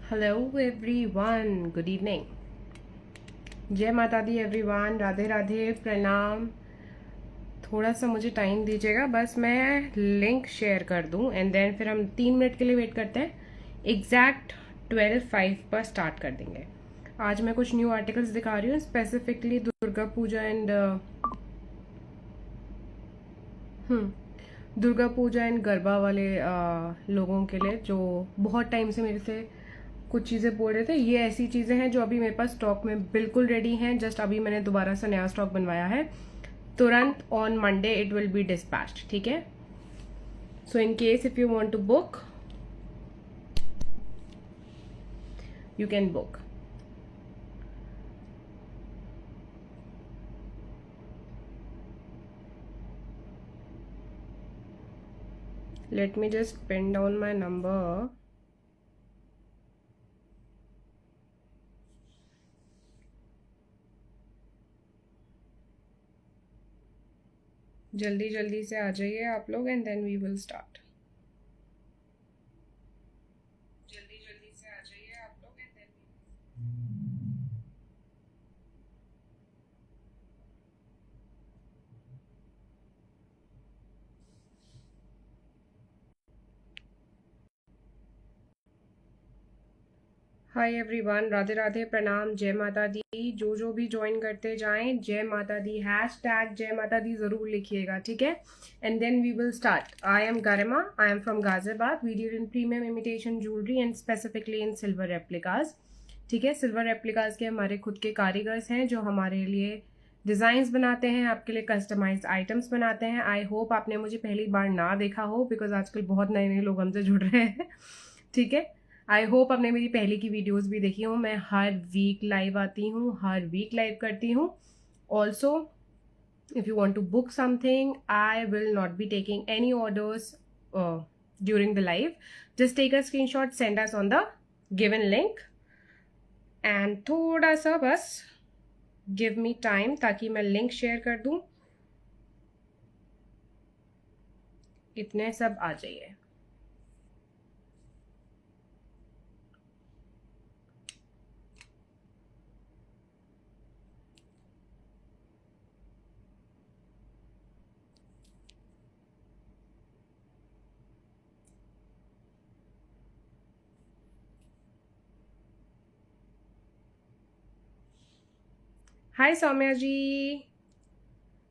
Hello everyone, good evening. जय माता Di everyone, Radhe Radhe, प्रणाम। थोड़ा सा मुझे टाइम दीजिएगा, बस मैं लिंक शेयर कर दूं एंड देन फिर हम 3 मिनट के लिए वेट करते हैं। एग्जैक्ट 12:05 पर स्टार्ट कर देंगे। आज मैं कुछ न्यू आर्टिकल्स दिखा रही हूँ, specifically Durga Puja and Durga Puja and Garba वाले लोगों के लिए जो बहुत टाइम से मेरे से कुछ चीज़ें बोल रहे थे। ये ऐसी चीज़ें हैं जो अभी मेरे पास स्टॉक में बिल्कुल रेडी हैं। जस्ट अभी मैंने दोबारा से नया स्टॉक बनवाया है। तुरंत on Monday it will be dispatched, ठीक है। So in case if you want to book, you can book. Let me just pin down my number. जल्दी जल्दी से आ जाइए आप लोग and then we will start. जल्दी जल्दी से आ जाइए आप लोग and then hi everyone, Radhe Radhe, प्रणाम, जय माता दी। जो भी ज्वाइन करते जाएं, जय माता दी, हैशटैग जय माता दी जरूर लिखिएगा, ठीक है। And then we will start. I am Garima, I am from Ghaziabad. We deal in premium imitation jewellery and specifically in silver replicas, ठीक है। सिल्वर रेप्लिकाज के हमारे खुद के कारीगर्स हैं जो हमारे लिए डिज़ाइंस बनाते हैं, आपके लिए कस्टमाइज्ड आइटम्स बनाते हैं। आई होप आपने मुझे पहली बार ना देखा हो, बिकॉज आजकल बहुत नए नए लोग हमसे जुड़ रहे हैं, ठीक है। आई होप आपने मेरी पहले की वीडियोस भी देखी हूँ। मैं हर वीक लाइव आती हूँ, हर वीक लाइव करती हूँ। Also if you want to book something, I will not be taking any orders during the live. Just take a screenshot, send us on the given link and थोड़ा सा बस give me time ताकि मैं link share कर दूं। इतने सब आ जाइए। हाय सौम्या जी,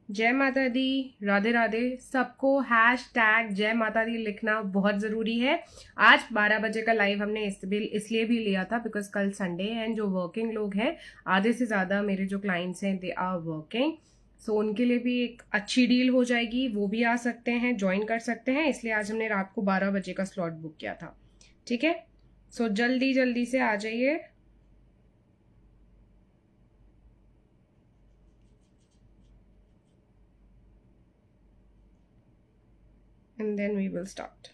जय माता दी, राधे राधे। सबको हैश टैग जय माता दी लिखना बहुत ज़रूरी है। आज 12 बजे का लाइव हमने इसलिए भी लिया था बिकॉज कल संडे है एंड जो वर्किंग लोग हैं, आधे से ज़्यादा मेरे जो क्लाइंट्स हैं दे आर वर्किंग, सो उनके लिए भी एक अच्छी डील हो जाएगी। वो भी आ सकते हैं, ज्वाइन कर सकते हैं, इसलिए आज हमने रात को 12 बजे का स्लॉट बुक किया था, ठीक है। सो जल्दी जल्दी से आ जाइए। And then we will start.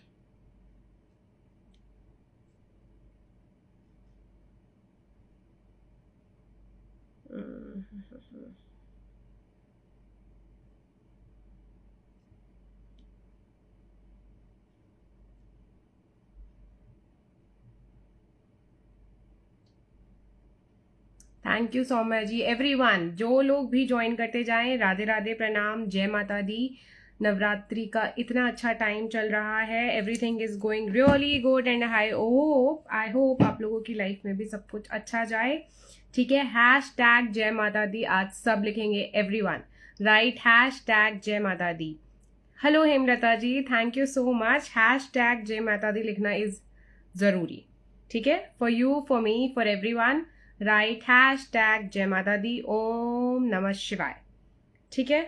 Thank you Saumya ji. Everyone जो लोग भी ज्वाइन करते जाएं, राधे राधे, प्रणाम, जय माता दी। नवरात्रि का इतना अच्छा टाइम चल रहा है, everything is going really good and I hope आप लोगों की लाइफ में भी सब कुछ अच्छा जाए, ठीक है। हैश टैग जय माता दी आज सब लिखेंगे, एवरीवन राइट, हैश टैग जय माता दी। Hello Hemlata ji, thank you so much. Hashtag जय माता दी लिखना इज जरूरी, ठीक है, for you, for me, for everyone. Right, hashtag जय माता दी, ओम नमः शिवाय, ठीक है।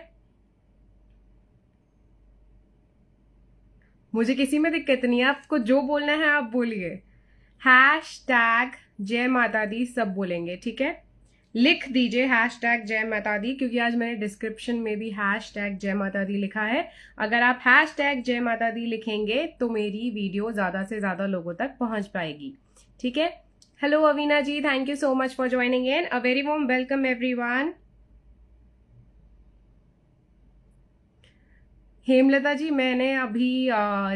मुझे किसी में दिक्कत नहीं है, आपको जो बोलना है आप बोलिए। हैश टैग जय माता दी सब बोलेंगे, ठीक है। लिख दीजिए हैश टैग जय माता दी, क्योंकि आज मैंने डिस्क्रिप्शन में भी हैश टैग जय माता दी लिखा है। अगर आप हैश टैग जय माता दी लिखेंगे तो मेरी वीडियो ज्यादा से ज्यादा लोगों तक पहुंच पाएगी, ठीक है। Hello Avina ji, thank you so much for joining in. A very warm welcome everyone. Hemlata ji, मैंने अभी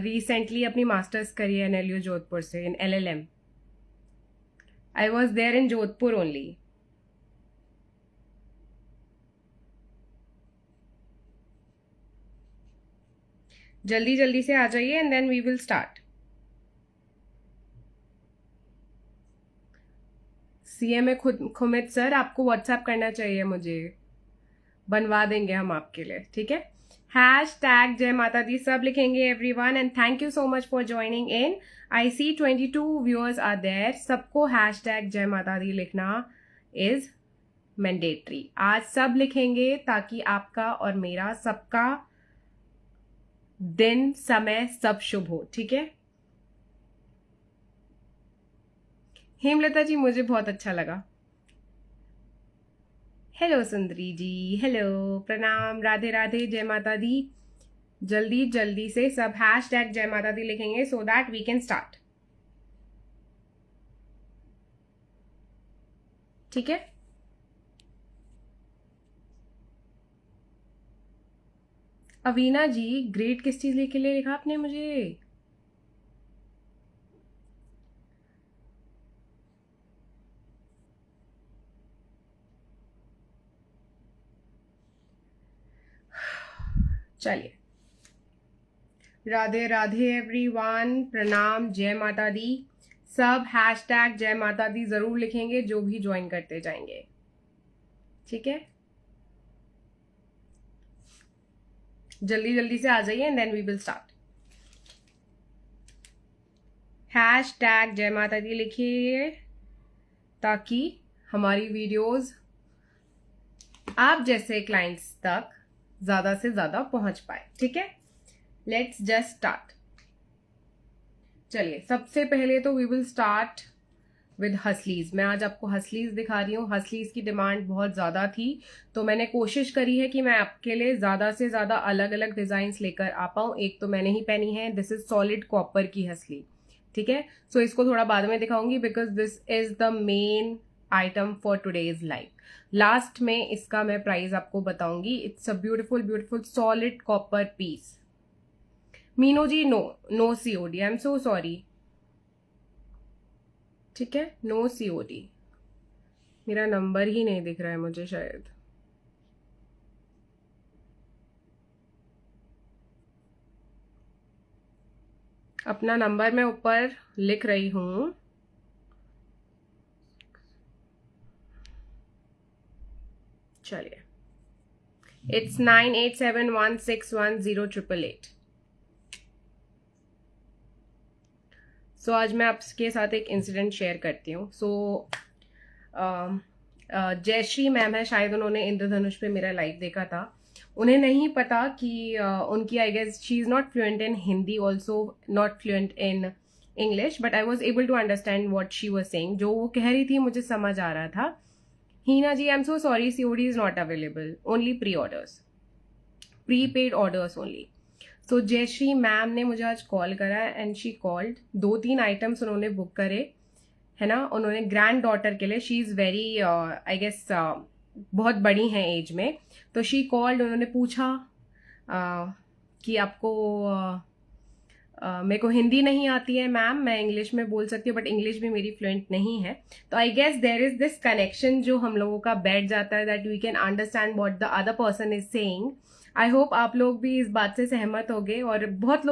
रिसेंटली अपनी मास्टर्स करी है एनएलयू जोधपुर से इन LLM. I was there in Jodhpur only. जल्दी जल्दी से आ जाइए and then we will start. CMA खुमिद सर, आपको व्हाट्सएप करना चाहिए मुझे, बनवा देंगे हम आपके लिए, ठीक है. हैशटैग जय माता दी सब लिखेंगे everyone, and thank you so much for joining in. I see 22 viewers are there. सबको हैशटैग जय माता दी लिखना इज मैंडेटरी. आज सब लिखेंगे ताकि आपका और मेरा सबका दिन समय सब शुभ हो, ठीक है. हेमलता जी, मुझे बहुत अच्छा लगा. हेलो सुंदरी जी, हेलो, प्रणाम, राधे राधे, जय माता दी. जल्दी जल्दी से सब हैशटैग जय माता दी लिखेंगे so that we can start, ठीक है. अवीना जी, ग्रेट किस चीज के लिए लिखा आपने मुझे? चलिए, राधे राधे एवरीवन, प्रणाम, जय माता दी. सब हैशटैग जय माता दी जरूर लिखेंगे जो भी ज्वाइन करते जाएंगे, ठीक है. जल्दी जल्दी से आ जाइए and then we will start. Hashtag जय माता दी लिखिए ताकि हमारी वीडियोस आप जैसे क्लाइंट्स तक ज्यादा से ज्यादा पहुंच पाए, ठीक है. Let's just start. चलिए, सबसे पहले तो वी विल स्टार्ट विद हसलीज. मैं आज आपको हसलीज दिखा रही हूँ. हसलीज की डिमांड बहुत ज्यादा थी, तो मैंने कोशिश करी है कि मैं आपके लिए ज्यादा से ज्यादा अलग अलग डिजाइन्स लेकर आ पाऊँ. एक तो मैंने ही पहनी है, दिस इज सॉलिड कॉपर की हसली, ठीक है. सो इसको थोड़ा बाद में दिखाऊंगी because this is the main item for today's live. Last में इसका मैं प्राइस आपको बताऊंगी. It's a beautiful beautiful solid copper piece. Meenu ji, no COD, I am so sorry, ठीक है. No COD. मेरा नंबर ही नहीं दिख रहा है मुझे शायद. अपना नंबर मैं ऊपर लिख रही हूं. चलिए, इट्स 9871610888. सो आज मैं आपके साथ एक इंसिडेंट शेयर करती हूँ. सो जयश्री मैम है, शायद उन्होंने इंद्रधनुष पे मेरा लाइव देखा था. उन्हें नहीं पता कि उनकी, I guess she is not fluent in Hindi, also not fluent in English, but I was able to understand what she was saying. जो वो कह रही थी मुझे समझ आ रहा था. Heena ji, I am so sorry, COD is not available, only pre orders, prepaid orders only. So Jayshree ma'am ने मुझे आज कॉल करा एंड शी कॉल्ड. 2-3 आइटम्स उन्होंने बुक करे, है ना. उन्होंने ग्रैंड डॉटर के लिए, she is very, I guess बहुत बड़ी हैं एज में. तो शी कॉल्ड, उन्होंने पूछा कि आपको मेरे को हिंदी नहीं आती है मैम, मैं इंग्लिश में बोल सकती हूँ बट इंग्लिश भी मेरी फ्लुएंट नहीं है. तो I guess there is this connection जो हम लोगों का बैठ जाता है, that we can understand what the other person is saying. I hope आप लोग भी इस बात से सहमत होंगे. और बहुत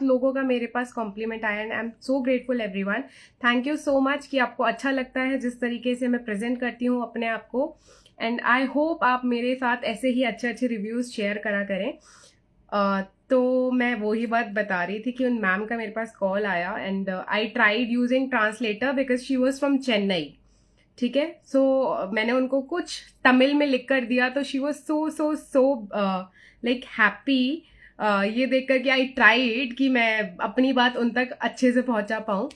लोगों का मेरे पास कॉम्प्लीमेंट आया and I am so grateful everyone. Thank you so much कि आपको अच्छा लगता है जिस तरीके से मैं प्रेजेंट करती हूँ अपने आप को. एंड आई होप आप मेरे साथ ऐसे ही अच्छे अच्छे रिव्यूज शेयर करा करें. तो मैं वही बात बता रही थी कि उन मैम का मेरे पास कॉल आया and I tried using translator because she was from Chennai, ठीक है. सो मैंने उनको कुछ तमिल में लिख कर दिया, तो she was so so so like happy ये देखकर कि आई ट्राइड कि मैं अपनी बात उन तक अच्छे से पहुंचा पाऊं.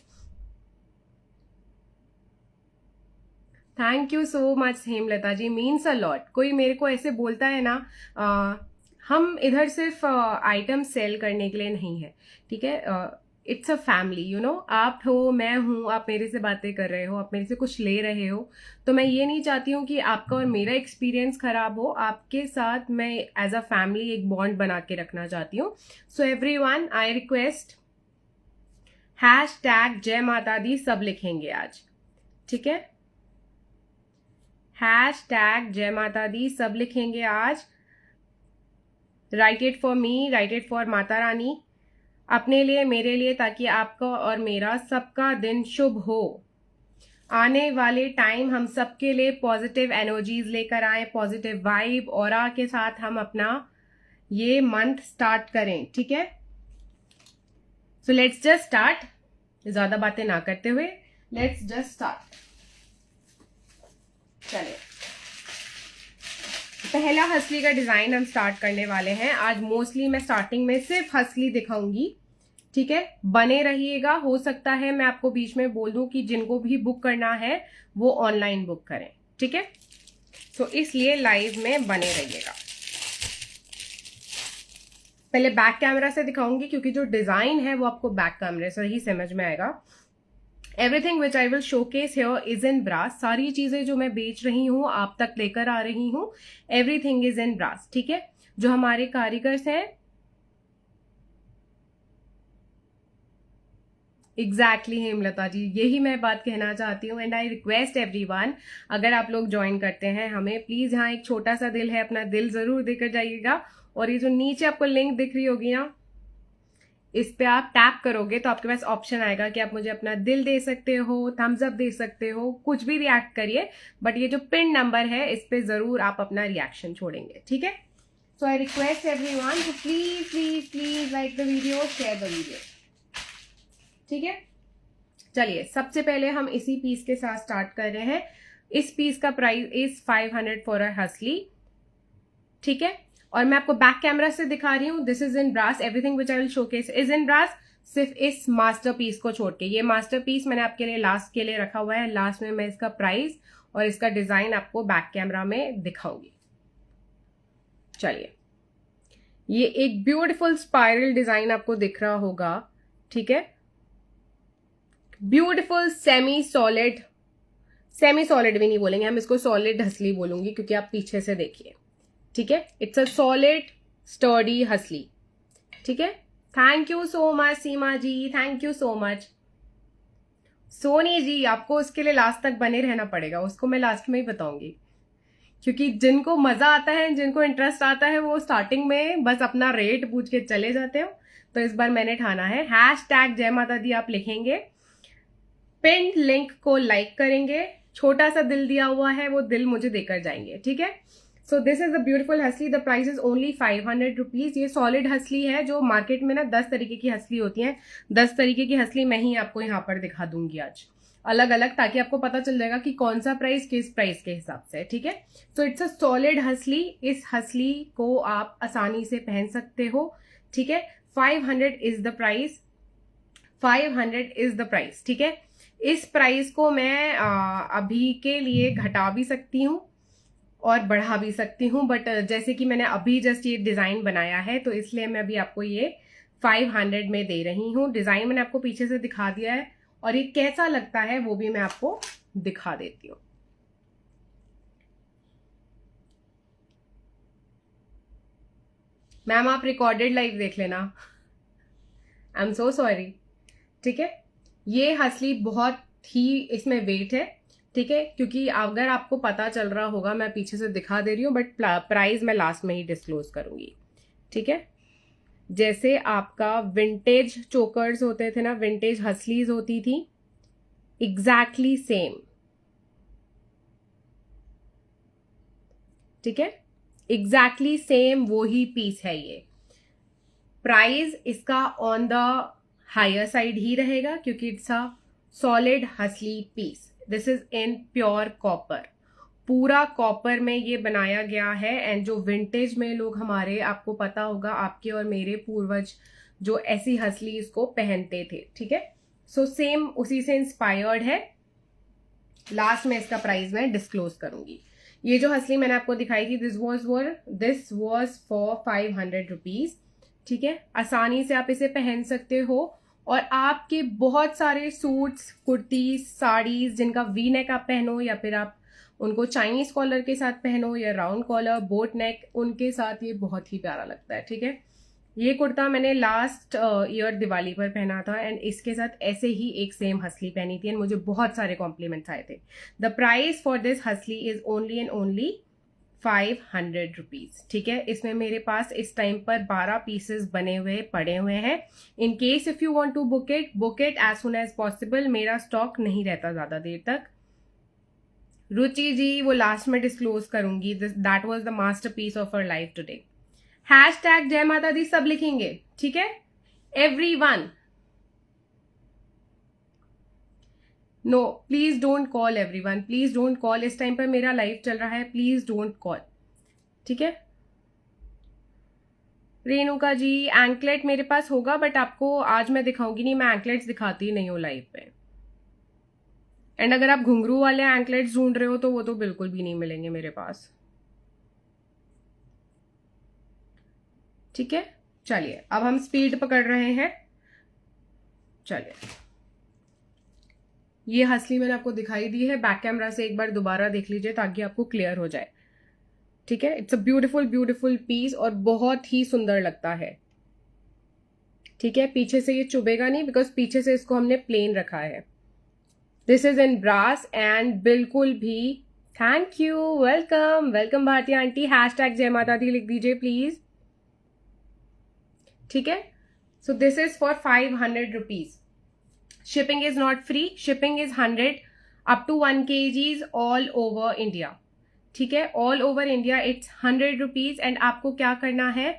Thank you so much Hemlata ji, means a lot. कोई मेरे को ऐसे बोलता है ना, हम इधर सिर्फ आइटम सेल करने के लिए नहीं है, ठीक है. It's a family, you know. आप हो, मैं हूँ, आप मेरे से बातें कर रहे हो, आप मेरे से कुछ ले रहे हो, तो मैं ये नहीं चाहती हूँ कि आपका और मेरा एक्सपीरियंस खराब हो. आपके साथ मैं एज अ फैमिली एक बॉन्ड बना के रखना चाहती हूँ. So everyone, I request hashtag जय माता दी सब लिखेंगे आज, ठीक है, हैशटैग जय माता दी सब लिखेंगे आज। Right it for me, right it for Mata Rani, अपने लिए, मेरे लिए, ताकि आपका और मेरा सबका दिन शुभ हो। आने वाले टाइम हम सबके लिए पॉजिटिव एनर्जीज लेकर आए, पॉजिटिव वाइब ऑरा के साथ हम अपना ये मंथ स्टार्ट करें। ठीक है, सो लेट्स जस्ट स्टार्ट, ज्यादा बातें ना करते हुए लेट्स जस्ट स्टार्ट। चलिए, पहला हंसली का डिजाइन हम स्टार्ट करने वाले हैं आज। मोस्टली मैं स्टार्टिंग में सिर्फ हंसली दिखाऊंगी, ठीक है, बने रहिएगा। हो सकता है मैं आपको बीच में बोल दूं कि जिनको भी बुक करना है वो ऑनलाइन बुक करें, ठीक है, तो इसलिए लाइव में बने रहिएगा। पहले बैक कैमरा से दिखाऊंगी क्योंकि जो डिजाइन है वो आपको बैक कैमरे से ही समझ में आएगा। Everything which I will showcase here is in brass. सारी चीजें जो मैं बेच रही हूं, आप तक लेकर आ रही हूं, एवरीथिंग इज इन ब्रास, ठीक है। जो हमारे कारीगर्स हैं, एग्जैक्टली हेमलता जी, यही मैं बात कहना चाहती हूँ। एंड आई रिक्वेस्ट एवरीवन, अगर आप लोग ज्वाइन करते हैं हमें, प्लीज यहाँ एक छोटा सा दिल है, अपना दिल जरूर देकर जाइएगा। और ये जो नीचे आपको लिंक दिख रही होगी ना, इस पे आप टैप करोगे तो आपके पास ऑप्शन आएगा कि आप मुझे अपना दिल दे सकते हो, थम्स अप दे सकते हो, कुछ भी रिएक्ट करिए, बट ये जो पिन नंबर है इस पे जरूर आप अपना रिएक्शन छोड़ेंगे, ठीक है। So I request everyone to please please please like the video, share the video, ठीक है। चलिए, सबसे पहले हम इसी पीस के साथ स्टार्ट कर रहे हैं। इस पीस का price is 500 for a Hansli, ठीक है। और मैं आपको बैक कैमरा से दिखा रही हूँ। This is in brass, everything which I will showcase is in brass, सिर्फ इस मास्टर पीस को छोड़ के। ये मास्टर पीस मैंने आपके लिए लास्ट के लिए रखा हुआ है। लास्ट में मैं इसका प्राइस और इसका डिजाइन आपको बैक कैमरा में दिखाऊंगी। चलिए, ये एक ब्यूटीफुल स्पाइरल डिजाइन आपको दिख रहा होगा, ठीक है। Beautiful semi solid, semi solid भी नहीं बोलेंगे हम इसको, सॉलिड हंसली बोलूंगी क्योंकि आप पीछे से देखिए, ठीक है। इट्स अ सॉलिड स्टर्डी हंसली, ठीक है। Thank you so much Seema ji, thank you so much. Soni ji, आपको उसके लिए लास्ट तक बने रहना पड़ेगा, उसको मैं लास्ट में ही बताऊंगी, क्योंकि जिनको मजा आता है, जिनको इंटरेस्ट आता है, वो स्टार्टिंग में बस अपना रेट पूछ के चले जाते हो। तो इस बार मैंने ठाना है, हैशटैग जय माता दी आप लिखेंगे, पिन लिंक को लाइक करेंगे, छोटा सा दिल दिया हुआ है वो दिल मुझे देकर जाएंगे, ठीक है। So this is a beautiful hansli, the price is only 500 rupees. ये सॉलिड हंसली है, जो मार्केट में ना 10 तरीके की हंसली होती है, 10 तरीके की हंसली मैं ही आपको यहाँ पर दिखा दूंगी आज अलग अलग, ताकि आपको पता चल जाएगा कि कौन सा प्राइस किस प्राइस के हिसाब से, ठीक है। So it's a solid Hansli. इस हंसली को आप आसानी से पहन सकते हो, ठीक है। 500 is the price, 500 is the price, ठीक है। इस प्राइस को मैं अभी के लिए घटा भी सकती हूँ और बढ़ा भी सकती हूँ, बट जैसे कि मैंने अभी जस्ट ये डिजाइन बनाया है तो इसलिए मैं अभी आपको ये 500 में दे रही हूँ। डिजाइन मैंने आपको पीछे से दिखा दिया है और ये कैसा लगता है वो भी मैं आपको दिखा देती हूँ। मैम आप रिकॉर्डेड लाइव देख लेना, आई एम सो सॉरी, ठीक है। ये हंसली बहुत ही, इसमें वेट है, ठीक है, क्योंकि अगर आपको पता चल रहा होगा, मैं पीछे से दिखा दे रही हूँ, बट प्राइस मैं लास्ट में ही डिस्क्लोज करूंगी, ठीक है। जैसे आपका विंटेज चोकर्स होते थे ना, विंटेज हंसलीज होती थी, एग्जैक्टली सेम, ठीक है, एग्जैक्टली सेम वो ही पीस है ये। प्राइस इसका ऑन द हायर साइड ही रहेगा क्योंकि it's a solid hansli piece. This is in pure copper, पूरा कॉपर में ये बनाया गया है। एंड जो विंटेज में लोग हमारे, आपको पता होगा, आपके और मेरे पूर्वज जो ऐसी हंसली इसको पहनते थे, ठीक है। सो सेम उसी से इंस्पायर्ड है। लास्ट में इसका प्राइस मैं डिस्क्लोज करूंगी। ये जो हंसली मैंने आपको दिखाई थी, दिस वॉज फॉर 500 रुपीज, ठीक है। आसानी से आप इसे पहन सकते हो और आपके बहुत सारे सूट्स, कुर्तीज, साड़ीज जिनका वी नेक आप पहनो, या फिर आप उनको चाइनीज कॉलर के साथ पहनो, या राउंड कॉलर, बोट नेक, उनके साथ ये बहुत ही प्यारा लगता है, ठीक है। ये कुर्ता मैंने लास्ट ईयर दिवाली पर पहना था एंड इसके साथ ऐसे ही एक सेम हसली पहनी थी एंड मुझे बहुत सारे कॉम्प्लीमेंट्स आए थे. The price for this hasli is only and only 500 rupees. ठीक है, इसमें मेरे पास इस टाइम पर 12 पीसेस बने हुए पड़े हुए हैं. In case if you want to book it as soon as possible. मेरा स्टॉक नहीं रहता ज्यादा देर तक. रुचि जी वो लास्ट में डिस्क्लोज करूंगी. That was the masterpiece of our life today. Hashtag जय माता दी सब लिखेंगे, ठीक है, everyone. No please don't call everyone, please don't call. इस टाइम पर मेरा लाइव चल रहा है, प्लीज डोंट कॉल, ठीक है. रेणुका जी एंकलेट मेरे पास होगा बट आपको आज मैं दिखाऊंगी नहीं. मैं एंकलेट्स दिखाती नहीं हूँ लाइव पे. एंड अगर आप घुंघरू वाले एंकलेट्स ढूंढ रहे हो तो वो तो बिल्कुल भी नहीं मिलेंगे मेरे पास, ठीक है. चलिए अब हम स्पीड पकड़ रहे हैं. चलिए ये हसली मैंने आपको दिखाई दी है. बैक कैमरा से एक बार दोबारा देख लीजिए ताकि आपको क्लियर हो जाए, ठीक है. It's a beautiful beautiful piece और बहुत ही सुंदर लगता है, ठीक है. पीछे से ये चुभेगा नहीं बिकॉज पीछे से इसको हमने प्लेन रखा है. This is in brass and बिल्कुल भी. Thank you, welcome welcome Bharti aunty. Hashtag जय माता दी लिख दीजिए प्लीज, ठीक है. So this is for 500 rupees. Shipping is not free. Shipping is 100 up to 1 kgs all over India. ठीक है, all over India it's 100 rupees. And आपको क्या करना है,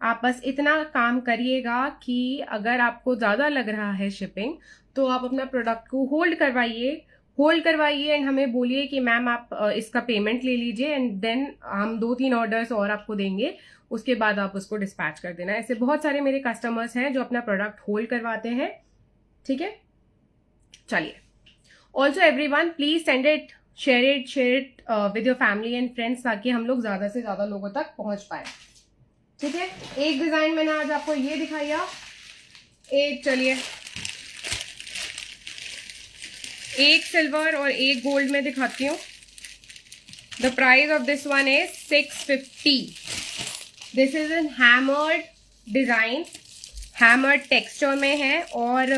आप बस इतना काम करिएगा कि अगर आपको ज़्यादा लग रहा है शिपिंग तो आप अपना प्रोडक्ट को होल्ड करवाइए एंड हमें बोलिए कि मैम आप इसका पेमेंट ले लीजिए एंड देन हम 2-3 ऑर्डर्स और आपको देंगे. उसके बाद आप उसको डिस्पैच कर देना. ऐसे बहुत सारे मेरे कस्टमर्स हैं जो अपना प्रोडक्ट होल्ड करवाते हैं, ठीक है. चलिए, also everyone please send it, share it with your family and friends ताकि हम लोग ज्यादा से ज्यादा लोगों तक पहुंच पाए, ठीक है. एक डिजाइन मैंने आज आपको ये दिखाया. एक चलिए एक सिल्वर और एक गोल्ड में दिखाती हूँ. The price of this one is 650. This is in hammered design, hammered texture में है और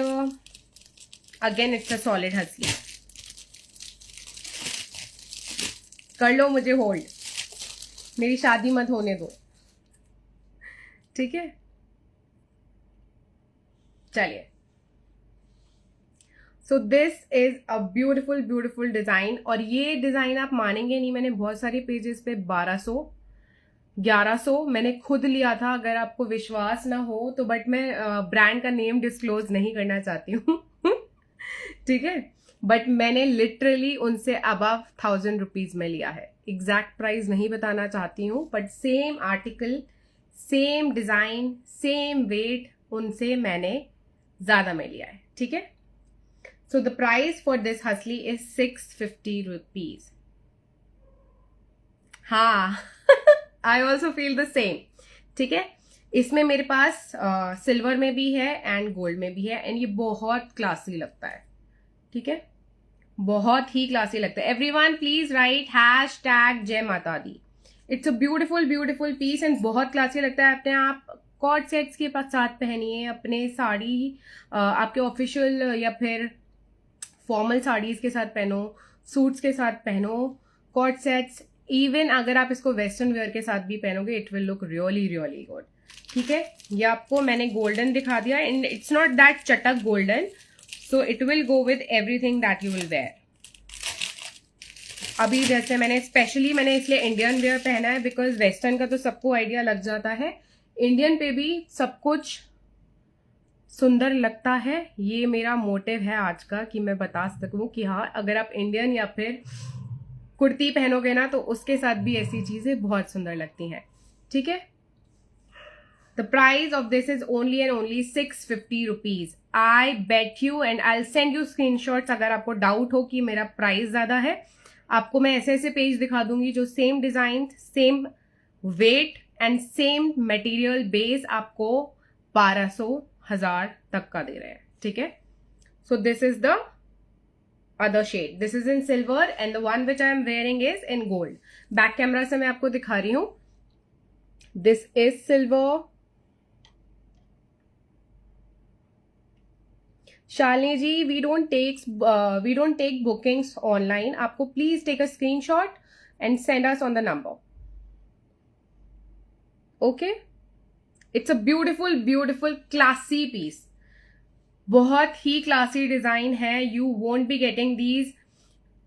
अगेन इट्स अ सॉलिड हसली. कर लो मुझे होल्ड, मेरी शादी मत होने दो, ठीक है. चलिए, सो this is a beautiful beautiful design. और ये डिजाइन आप मानेंगे नहीं, मैंने बहुत सारे पेजेस पे 1100 मैंने खुद लिया था. अगर आपको विश्वास ना हो तो, बट मैं ब्रांड का नेम डिस्क्लोज नहीं करना चाहती हूँ, ठीक है. बट मैंने लिटरली उनसे अबव 1000 रुपीज में लिया है. एग्जैक्ट प्राइस नहीं बताना चाहती हूँ but same article, same design, same weight, उनसे मैंने ज्यादा में लिया है, ठीक है. So the price for this hasli is 650 rupees. हाँ I also feel the same, ठीक है. इसमें मेरे पास सिल्वर में भी है एंड गोल्ड में भी है एंड ये बहुत क्लासी लगता है, ठीक है. बहुत ही क्लासी लगता है. एवरीवन प्लीज राइट हैशटैग जय माता Di. It's a beautiful beautiful piece and बहुत क्लासी लगता है. अपने आप कॉर्ड सेट्स के साथ पहनिए, अपने साड़ी आपके ऑफिशियल या फिर फॉर्मल साड़ीज के साथ पहनो, सूट्स के साथ पहनो, कॉर्ड सेट्स. इवन अगर आप इसको वेस्टर्न वेयर के साथ भी पहनोगे it will look really really good, ठीक है. ये आपको मैंने गोल्डन दिखा दिया एंड इट्स नॉट दैट चटक golden, so it will go with everything that you will wear. अभी जैसे मैंने इसलिए इंडियन वेयर पहना है बिकॉज वेस्टर्न का तो सबको आइडिया लग जाता है, इंडियन पे भी सब कुछ सुंदर लगता है. ये मेरा मोटिव है आज का कि मैं बता सकूं कि हाँ अगर आप इंडियन या फिर कुर्ती पहनोगे ना तो उसके साथ भी ऐसी चीजें बहुत सुंदर लगती हैं, ठीक है. The price of this is only and only 650 rupees. I bet you and I send you screenshots. अगर आपको डाउट हो कि मेरा प्राइस ज्यादा है, आपको मैं ऐसे ऐसे पेज दिखा दूंगी जो same design, same weight and same material base आपको 1200-1000 तक का दे रहे हैं, ठीक है. So this is the other shade. This is in silver and the one which I am wearing is in gold. Back camera से मैं आपको दिखा रही हूं. This is silver Shalini ji, we don't take bookings online. आपको please take a screenshot and send us on the number. Okay, it's a beautiful beautiful classy piece. बहुत ही classy design है. You won't be getting these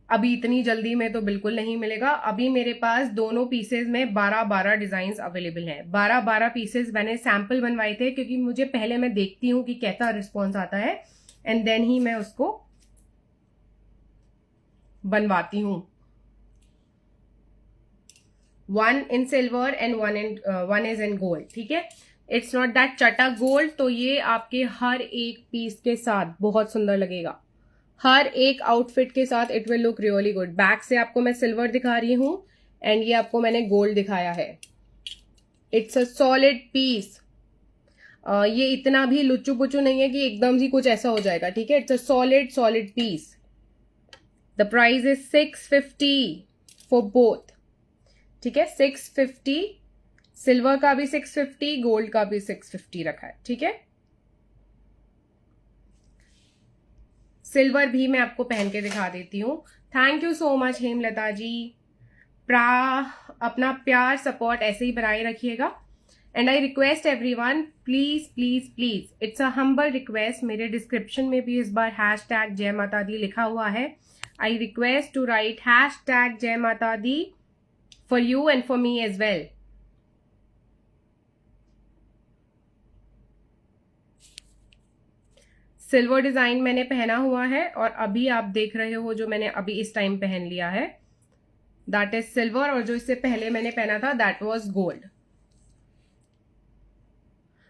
अभी इतनी जल्दी में, तो बिल्कुल नहीं मिलेगा. अभी मेरे पास दोनों पीसेज में 12-12 डिजाइन अवेलेबल हैं. 12-12 पीसेज मैंने सैंपल बनवाए थे, क्योंकि मुझे पहले मैं देखती हूँ कि कैसा रिस्पॉन्स आता है एंड देन ही मैं उसको बनवाती हूँ. 1 in silver and 1 is in gold. ठीक है, इट्स नॉट दैट चटा गोल्ड. तो ये आपके हर एक पीस के साथ बहुत सुंदर लगेगा. हर एक आउटफिट के साथ it will look really good. Back से आपको मैं सिल्वर दिखा रही हूं एंड ये आपको मैंने गोल्ड दिखाया है. It's a solid piece. ये इतना भी लुच्चू पुच्चू नहीं है कि एकदम ही कुछ ऐसा हो जाएगा. ठीक है, it's a solid piece. The price is 650 for both. ठीक है, 650. सिल्वर का भी 650, गोल्ड का भी 650 रखा है. ठीक है, सिल्वर भी मैं आपको पहन के दिखा देती हूँ. Thank you so much Hemlata ji. अपना प्यार सपोर्ट ऐसे ही बनाए रखिएगा. And I request everyone, please please please, it's a humble request. मेरे डिस्क्रिप्शन में भी इस बार हैशटैग जय माता दी लिखा हुआ है. I request to write hashtag जय माता Di for you and for me as well. Silver design मैंने पहना हुआ है और अभी आप देख रहे हो जो मैंने अभी इस टाइम पहन लिया है, दैट इज सिल्वर. और जो इससे पहले मैंने पहना था that was gold.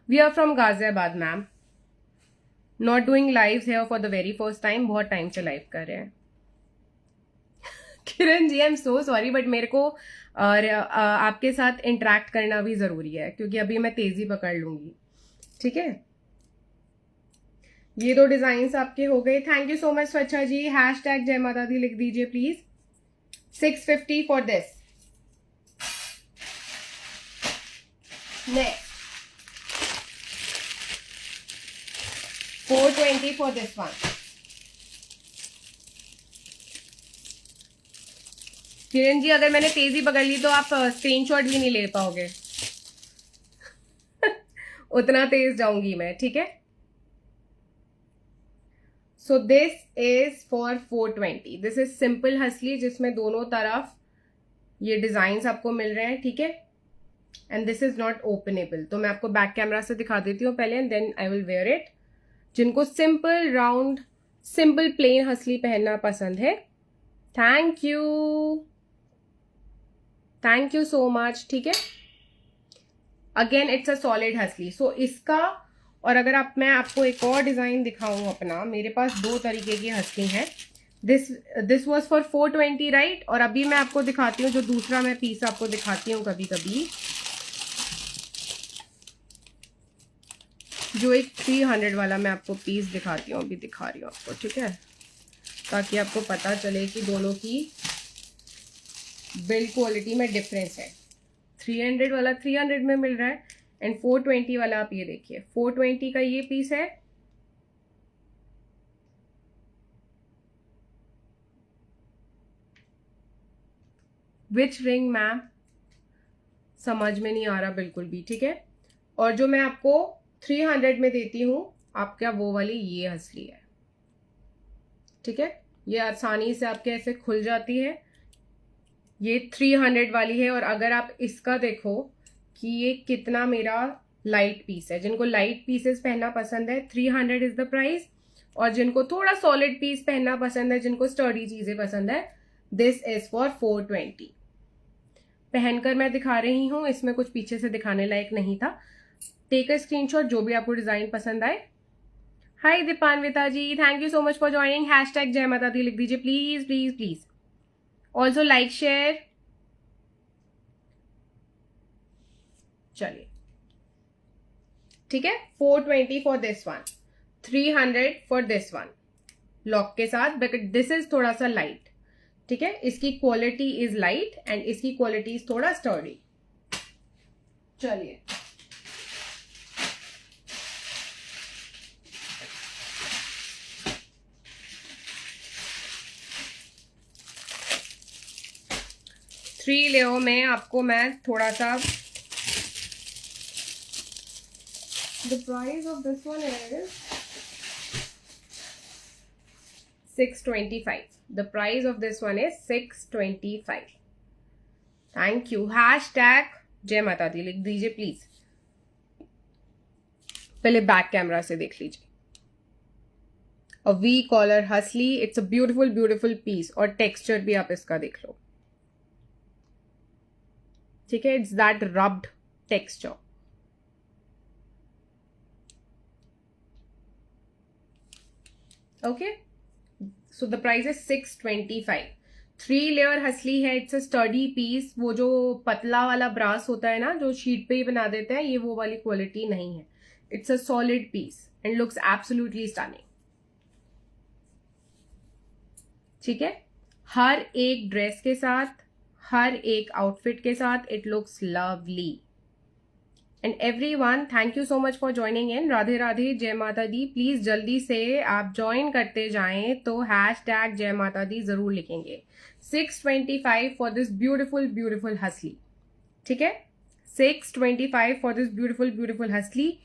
We are from Ghaziabad ma'am. Not doing live here for the very first time. बहुत टाइम से लाइव कर रहे हैं. Kiran ji, I am so sorry, but मेरे को और आपके साथ इंटरेक्ट करना भी जरूरी है, क्योंकि अभी मैं तेजी पकड़ लूंगी. ठीक है, ये दो डिजाइन आपके हो गए. Thank you so much Swachha ji. Hashtag जय माता दी लिख दीजिए please. 650 for this. Next 420 for this one. Kiran ji, अगर मैंने तेजी पकड़ ली तो आप स्क्रीनशॉट भी नहीं ले पाओगे. उतना तेज जाऊंगी मैं. ठीक है, so this is for 420. This is simple हसली, जिसमें दोनों तरफ ये डिजाइन आपको मिल रहे हैं. ठीक है, and this is not openable. तो मैं आपको बैक कैमरा से दिखा देती हूँ पहले and then I will wear it. जिनको simple round simple plain hasli पहनना पसंद है, थैंक यू सो मच. ठीक है, अगेन इट्स अ सॉलिड हसली. सो इसका, और अगर मैं आपको एक और डिजाइन दिखाऊं अपना, मेरे पास दो तरीके की हसली हैं. This was for 420 right. और अभी मैं आपको दिखाती हूँ जो दूसरा मैं पीस आपको दिखाती हूँ कभी कभी, जो एक 300 वाला मैं आपको पीस दिखाती हूँ. अभी दिखा रही हूँ आपको. ठीक है, ताकि आपको पता चले कि दोनों की बिल्ड क्वालिटी में डिफरेंस है. 300 वाला 300 में मिल रहा है एंड 420 वाला आप ये देखिए. 420 का ये पीस है, विच रिंग मैम, समझ में नहीं आ रहा बिल्कुल भी. ठीक है, और जो मैं आपको 300 में देती हूं आपका वो वाली ये हसली है. ठीक है, ये आसानी से आपके ऐसे खुल जाती है. ये 300 वाली है. और अगर आप इसका देखो कि ये कितना मेरा लाइट पीस है. जिनको लाइट पीसेस पहनना पसंद है 300 इज द प्राइस. और जिनको थोड़ा सॉलिड पीस पहनना पसंद है, जिनको स्टर्डी चीजें पसंद है, दिस इज फॉर 420. पहनकर मैं दिखा रही हूं, इसमें कुछ पीछे से दिखाने लायक नहीं था. टेक अ स्क्रीनशॉट जो भी आपको डिजाइन पसंद आए. Hi Dipanwita ji, thank you so much for joining. Hashtag जय माता दी लिख दीजिए please please please. Also like share. चलिए, ठीक है, 420 for this one, 300 for this one lock के साथ. बट दिस इज थोड़ा सा लाइट. ठीक है, इसकी क्वालिटी इज लाइट एंड इसकी क्वालिटी इज थोड़ा स्टर्डी. चलिए, 3 लेयर में आपको मैं थोड़ा सा, the price of this one is 625. The price of this one is 625. Thank you. Hashtag जय माता दी लिख दीजिए प्लीज। पहले बैक कैमरा से देख लीजिए। A V collar hasli, it's a beautiful beautiful piece, और टेक्सचर भी आप इसका देख लो, ठीक है। It's that rubbed texture. Okay, so the price is 625। 3 layer hasli है, इट्स अ स्टडी पीस। वो जो पतला वाला ब्रास होता है ना, जो शीट पे ही बना देते हैं, ये वो वाली क्वालिटी नहीं है। It's a solid piece and looks absolutely stunning, ठीक है। हर एक ड्रेस के साथ, हर एक आउटफिट के साथ it looks lovely. And everyone, thank you so much for joining इन। राधे राधे, जय माता दी। प्लीज जल्दी से आप ज्वाइन करते जाएं तो हैशटैग जय माता दी जरूर लिखेंगे। 625 फॉर दिस ब्यूटिफुल ब्यूटिफुल हसली, ठीक है। 625 फॉर दिस ब्यूटिफुल ब्यूटिफुल हसली।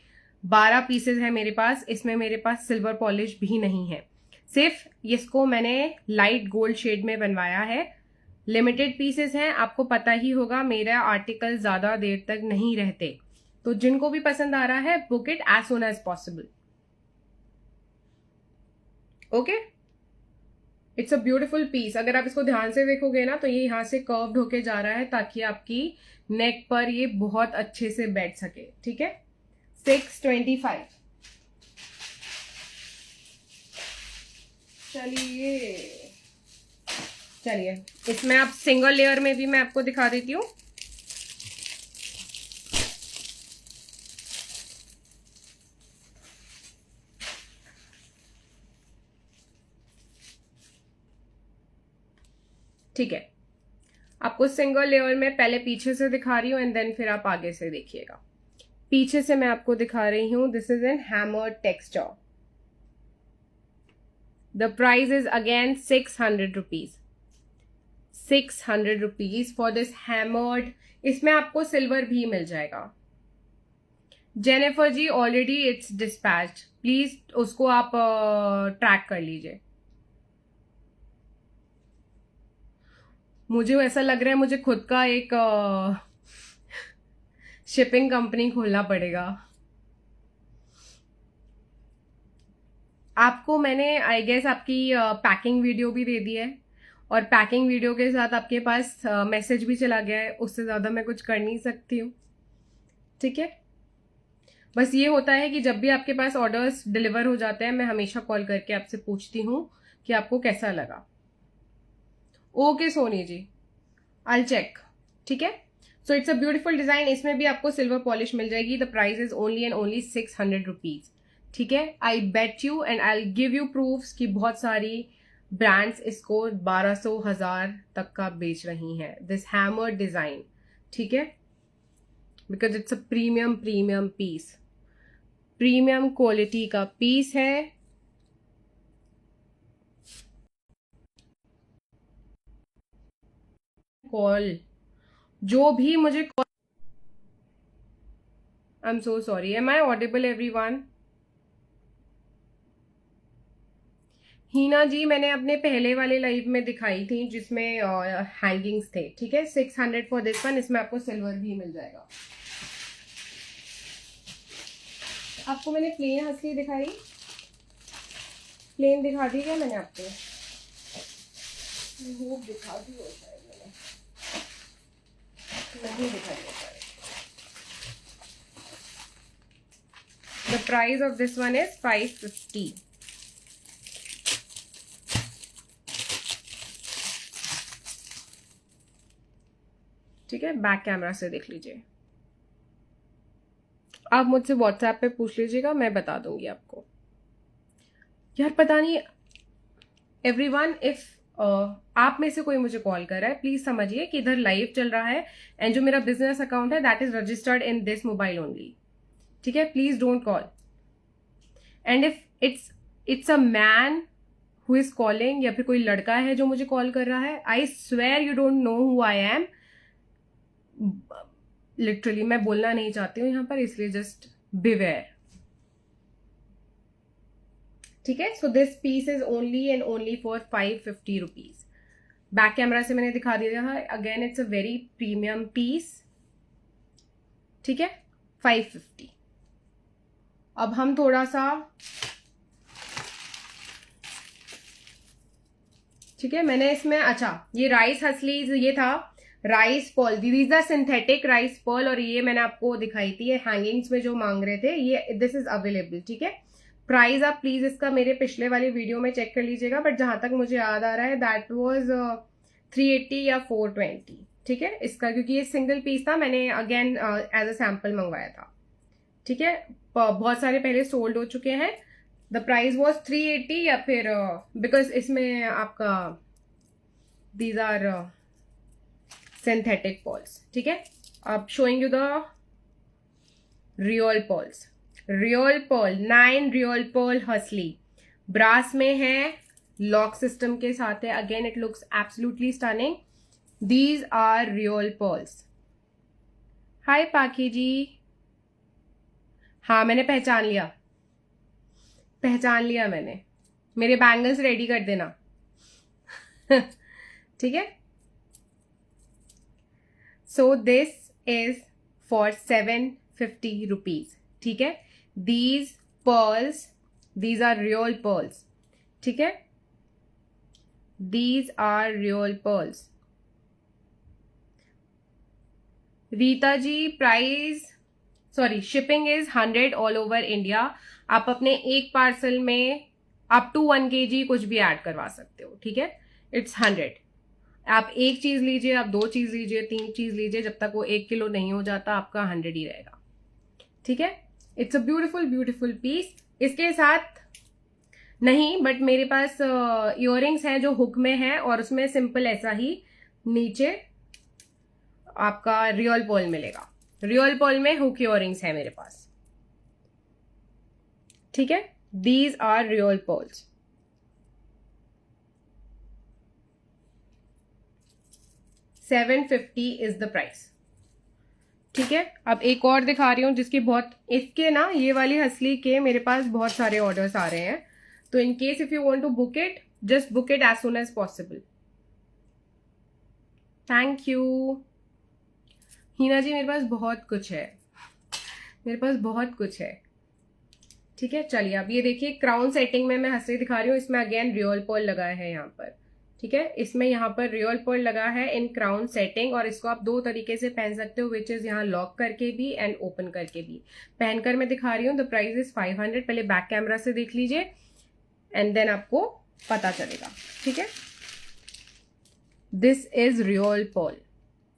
12 पीसेज है मेरे पास। इसमें मेरे पास सिल्वर पॉलिश भी नहीं है, सिर्फ इसको मैंने लाइट गोल्ड शेड में बनवाया है। लिमिटेड पीसेस हैं, आपको पता ही होगा मेरा आर्टिकल ज्यादा देर तक नहीं रहते, तो जिनको भी पसंद आ रहा है book it as soon as possible. Okay, it's a beautiful piece. अगर आप इसको ध्यान से देखोगे ना तो ये यहां से कर्व्ड होके जा रहा है ताकि आपकी नेक पर ये बहुत अच्छे से बैठ सके, ठीक है। 625। चलिए इसमें आप सिंगल लेयर में भी मैं आपको दिखा देती हूँ। ठीक है, आपको सिंगल लेयर में पहले पीछे से दिखा रही हूँ एंड देन फिर आप आगे से देखिएगा। पीछे से मैं आपको दिखा रही हूँ। This is an hammered texture. The price is again 600 rupees. 600 rupees for this hammered. इसमें आपको सिल्वर भी मिल जाएगा। Jennifer ji already it's dispatched, please उसको आप ट्रैक कर लीजिए। मुझे ऐसा लग रहा है मुझे खुद का एक शिपिंग कंपनी खोलना पड़ेगा। आपको मैंने आई गेस आपकी पैकिंग वीडियो भी दे दी है, और पैकिंग वीडियो के साथ आपके पास मैसेज भी चला गया है। उससे ज़्यादा मैं कुछ कर नहीं सकती हूँ, ठीक है। बस ये होता है कि जब भी आपके पास ऑर्डर्स डिलीवर हो जाते हैं मैं हमेशा कॉल करके आपसे पूछती हूँ कि आपको कैसा लगा। Okay Soni ji, I check, ठीक है। So it's a beautiful design. इसमें भी आपको सिल्वर पॉलिश मिल जाएगी। The price is only and only 600 rupees, ठीक है। I bet you and I give you proofs कि बहुत सारी ब्रांड्स इसको 1200 1000 तक का बेच रही हैं, दिस हैमर डिजाइन, ठीक है। Because it's a premium premium piece, premium quality का पीस है। कॉल जो भी मुझे call, I am so sorry, am I audible everyone? Heena ji मैंने अपने पहले वाले लाइव में दिखाई थी जिसमें हैंगिंग्स थे, ठीक है। 600 फॉर दिस वन। इसमें आपको सिल्वर भी मिल जाएगा। आपको मैंने प्लेन हसली दिखाई, प्लेन दिखा दी क्या मैंने आपको? होप दिखा दी हो शायद, मैंने नहीं दिखाई हो शायद। The price of this one is 550। ठीक है, बैक कैमरा से देख लीजिए। आप मुझसे व्हाट्सएप पे पूछ लीजिएगा, मैं बता दूंगी आपको। यार पता नहीं एवरीवन, इफ आप में से कोई मुझे कॉल कर रहा है, प्लीज समझिए कि इधर लाइव चल रहा है एंड जो मेरा बिजनेस अकाउंट है that is registered in this mobile only, ठीक है। Please don't call. And if it's a man who is calling, या फिर कोई लड़का है जो मुझे कॉल कर रहा है, I swear you don't know who I am. Literally मैं बोलना नहीं चाहती हूँ यहाँ पर, इसलिए जस्ट बिवेयर, ठीक है। So this piece is only and only for 550 rupees. Back camera से मैंने दिखा दिया है, again it's a very premium piece, ठीक है, 550। अब हम थोड़ा सा, ठीक है, मैंने इसमें, अच्छा ये राइस हसलीज, ये था rice pearl, these are synthetic rice pearl, और ये मैंने आपको दिखाई थी, ये हैंगिंग्स में जो मांग रहे थे, ये दिस इज अवेलेबल, ठीक है। प्राइस आप प्लीज इसका मेरे पिछले वाली वीडियो में चेक कर लीजिएगा, बट जहां तक मुझे याद आ रहा है दैट वाज 380 या 420, ठीक है इसका, क्योंकि ये सिंगल पीस था, मैंने अगेन एज अ सैंपल मंगवाया था, ठीक है। बहुत सारे पहले सोल्ड हो चुके हैं। द प्राइस वॉज 380, या फिर बिकॉज इसमें आपका दीज आर सिंथेटिक पर्ल्स, ठीक है। अब showing you the real pearls, real pearl, 9 real pearl हसली, ब्रास में है, लॉक सिस्टम के साथ है, again it looks absolutely stunning. These are real pearls. Hi Pakhi ji, हाँ मैंने पहचान लिया मैंने, मेरे बैंगल्स रेडी कर देना ठीक है। So this is for 750 rupees, ठीक है। These pearls, these are real pearls, ठीक है, these are real pearls. Rita ji price, sorry shipping is 100 all over India. आप अपने एक पार्सल में अप टू 1 kg कुछ भी ऐड करवा सकते हो, ठीक है, इट्स 100। आप एक चीज लीजिए, आप 2 चीज लीजिए, 3 चीज लीजिए, जब तक वो 1 किलो नहीं हो जाता आपका 100 ही रहेगा, ठीक है। It's a beautiful beautiful piece. इसके साथ नहीं, बट मेरे पास इयररिंग्स हैं जो हुक में है, और उसमें सिंपल ऐसा ही नीचे आपका रियल पर्ल मिलेगा, रियल पर्ल में हुक इयररिंग्स है मेरे पास, ठीक है। These are real pearls. $750 is the price, ठीक है। अब एक और दिखा रही हूं जिसकी बहुत, इसके ना ये वाली हसली के मेरे पास बहुत सारे ऑर्डर्स आ रहे हैं, तो in case if you want to book it, just book it as soon as possible. Thank you Heena ji, मेरे पास बहुत कुछ है, मेरे पास बहुत कुछ है, ठीक है। चलिए अब ये देखिए, क्राउन सेटिंग में मैं हंसी दिखा रही हूँ, इसमें अगेन रियल पर्ल लगा है यहाँ पर, ठीक है। इसमें यहाँ पर रियल पर्ल लगा है इन क्राउन सेटिंग, और इसको आप 2 तरीके से पहन सकते हो, विच इज यहाँ लॉक करके भी एंड ओपन करके भी। पहनकर मैं दिखा रही हूँ, द प्राइस इज 500। पहले बैक कैमरा से देख लीजिए एंड देन आपको पता चलेगा, ठीक है। This is real Perl.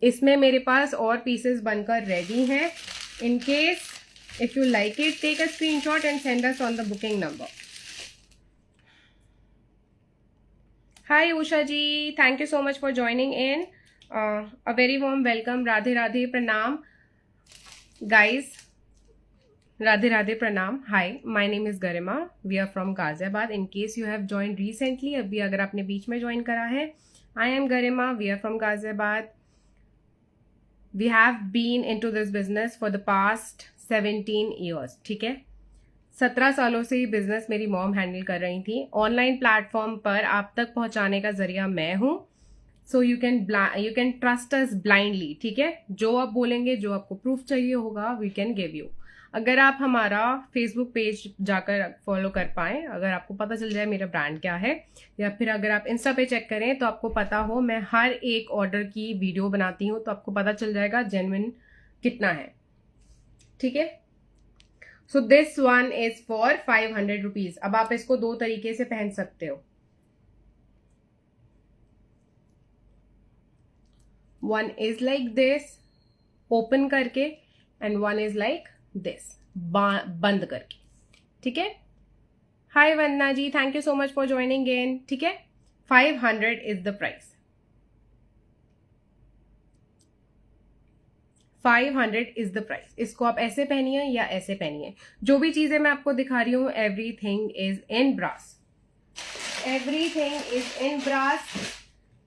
इसमें मेरे पास और पीसेस बनकर रेडी हैं। In case if you like it, take a screenshot and send us on the booking number. Hi Usha ji, thank you so much for joining in. A very warm welcome. Radhe Radhe Pranam guys, Radhe Radhe Pranam. Hi, my name is Garima. We are from Ghaziabad. In case you have joined recently, अभी अगर आपने बीच में join करा है, I am Garima. We are from Ghaziabad. We have been into this business for the past 17 years, ठीक है। 17 सालों से ये बिजनेस मेरी मॉम हैंडल कर रही थी। ऑनलाइन प्लेटफॉर्म पर आप तक पहुंचाने का जरिया मैं हूं। So you can trust us blindly, ठीक है। जो आप बोलेंगे, जो आपको प्रूफ चाहिए होगा, वी कैन गिव यू। अगर आप हमारा फेसबुक पेज जाकर फॉलो कर पाए, अगर आपको पता चल जाए मेरा ब्रांड क्या है, या फिर अगर आप इंस्टा पे चेक करें तो आपको पता हो मैं हर एक ऑर्डर की वीडियो बनाती हूँ, तो आपको पता चल जाएगा जेन्युइन कितना है, ठीक है। So this one is for 500 rupees. अब आप इसको 2 तरीके से पहन सकते हो। One is like this open करके, and one is like this बंद करके, ठीक है। Hi Vandana ji, thank you so much for joining in, ठीक है। 500 is the price, 500 is the price. इसको आप ऐसे पहनिए या ऐसे पहनिए। जो भी चीजें मैं आपको दिखा रही हूं, everything is in brass, everything is in brass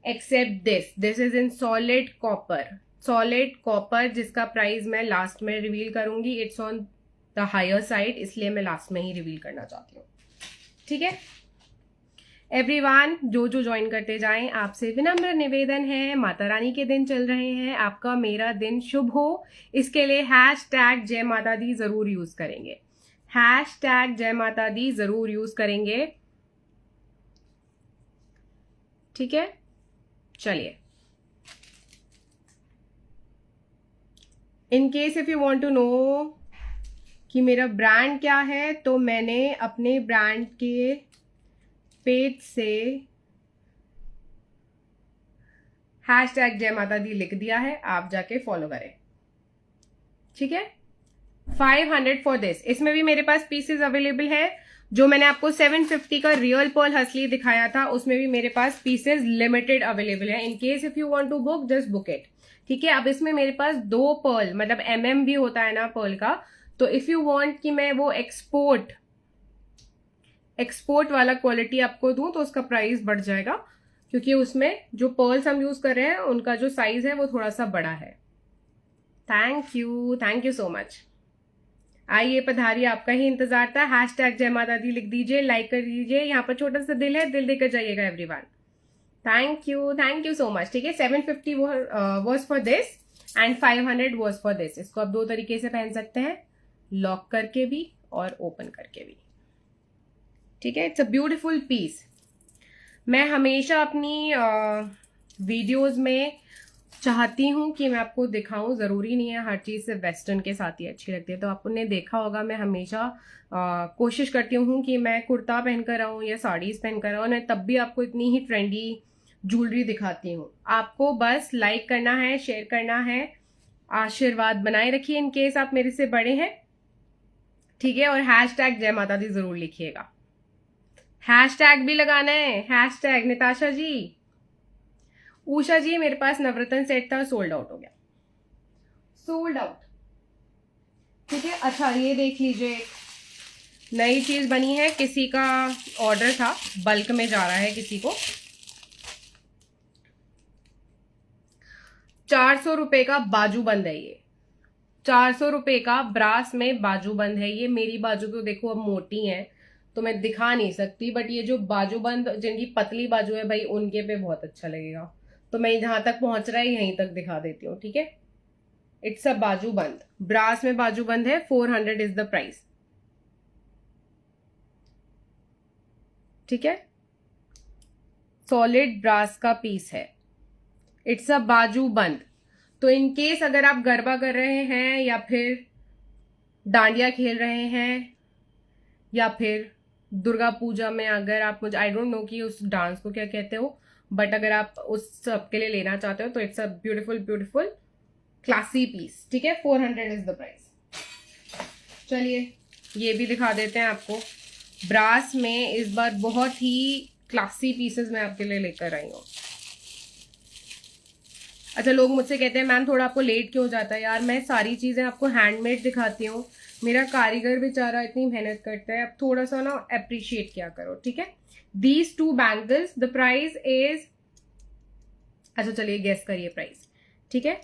except this. This is in solid copper, solid copper जिसका प्राइस मैं लास्ट में रिवील करूंगी, it's on the higher side, इसलिए मैं लास्ट में ही रिवील करना चाहती हूँ। ठीक है एवरीवन, जो ज्वाइन करते जाएं, आपसे विनम्र निवेदन है, माता रानी के दिन चल रहे हैं, आपका मेरा दिन शुभ हो, इसके लिए हैशटैग जय माता दी जरूर यूज करेंगे। हैशटैग जय माता दी जरूर यूज करेंगे। ठीक है, चलिए। In case if you want to know कि मेरा ब्रांड क्या है, तो मैंने अपने ब्रांड के पेज से हैशटैग जय माता दी लिख दिया है, आप जाके फॉलो करें। ठीक है, 500 फॉर दिस। इसमें भी मेरे पास पीसेस अवेलेबल है। जो मैंने आपको 750 का रियल पर्ल हसली दिखाया था, उसमें भी मेरे पास पीसेस लिमिटेड अवेलेबल है। In case if you want to book, just book it. ठीक है, अब इसमें मेरे पास 2 पर्ल, मतलब MM भी होता है ना पर्ल का, तो इफ यू वांट कि मैं वो एक्सपोर्ट वाला क्वालिटी आपको दूं, तो उसका प्राइस बढ़ जाएगा, क्योंकि उसमें जो पर्ल्स हम यूज कर रहे हैं उनका जो साइज है वो थोड़ा सा बड़ा है। Thank you so much. आइए पधारिए, आपका ही इंतजार था। हैशटैग जय माता दी लिख दीजिए, लाइक कर दीजिए, यहाँ पर छोटा सा दिल है, दिल देकर जाइएगा everyone. Thank you so much. ठीक है, 750 was for this and 500 was for this. इसको आप 2 तरीके से पहन सकते हैं, लॉक करके भी और ओपन करके भी। ठीक है, इट्स अ ब्यूटिफुल पीस। मैं हमेशा अपनी वीडियोस में चाहती हूँ कि मैं आपको दिखाऊं, जरूरी नहीं है हर चीज से वेस्टर्न के साथ ही अच्छी लगती है। तो आपने देखा होगा, मैं हमेशा कोशिश करती हूँ कि मैं कुर्ता पहनकर आऊं या साड़ीज पहनकर आऊं, मैं तब भी आपको इतनी ही ट्रेंडी ज्वेलरी दिखाती हूँ। आपको बस लाइक करना है, शेयर करना है, आशीर्वाद बनाए रखिए इन केस आप मेरे से बड़े हैं। ठीक है, और हैशटैग जय माता दी जरूर लिखिएगा। हैशटैग भी लगाना है, हैशटैग निताशा जी, उषा जी, मेरे पास नवरत्न सेट था, सोल्ड आउट हो गया, सोल्ड आउट। ठीक है, अच्छा ये देख लीजिए, नई चीज बनी है, किसी का ऑर्डर था, बल्क में जा रहा है किसी को। 400 रुपए का बाजूबंद है ये, 400 रुपए का ब्रास में बाजूबंद है ये। मेरी बाजू तो देखो अब मोटी है तो मैं दिखा नहीं सकती, बट ये जो बाजूबंद जिनकी पतली बाजू है भाई, उनके पे बहुत अच्छा लगेगा। तो मैं जहां तक पहुंच रहा है यहीं तक दिखा देती हूँ। ठीक है, इट्स अ बाजूबंद, ब्रास में बाजूबंद है, 400 इज द प्राइस। ठीक है, सॉलिड ब्रास का पीस है, इट्स अ बाजूबंद। तो इन केस अगर आप गरबा कर रहे हैं या फिर डांडिया खेल रहे हैं या फिर दुर्गा पूजा में, अगर आप, मुझे आई डोंट नो कि उस डांस को क्या कहते हो, बट अगर आप उस सब के लिए लेना चाहते हो तो it's a beautiful classy piece. ठीक है, 400 इज द प्राइस। चलिए ये भी दिखा देते हैं आपको, ब्रास में इस बार बहुत ही क्लासी पीसेस मैं आपके लिए लेकर आई हूँ। अच्छा, लोग मुझसे कहते हैं मैम थोड़ा आपको लेट क्यों हो जाता है। यार मैं सारी चीजें आपको हैंडमेड दिखाती हूँ, मेरा कारीगर बेचारा इतनी मेहनत करता है, अब थोड़ा सा ना अप्रिशिएट क्या करो। ठीक है, these 2 bangles, the price is, अच्छा चलिए गेस करिए प्राइस। ठीक है,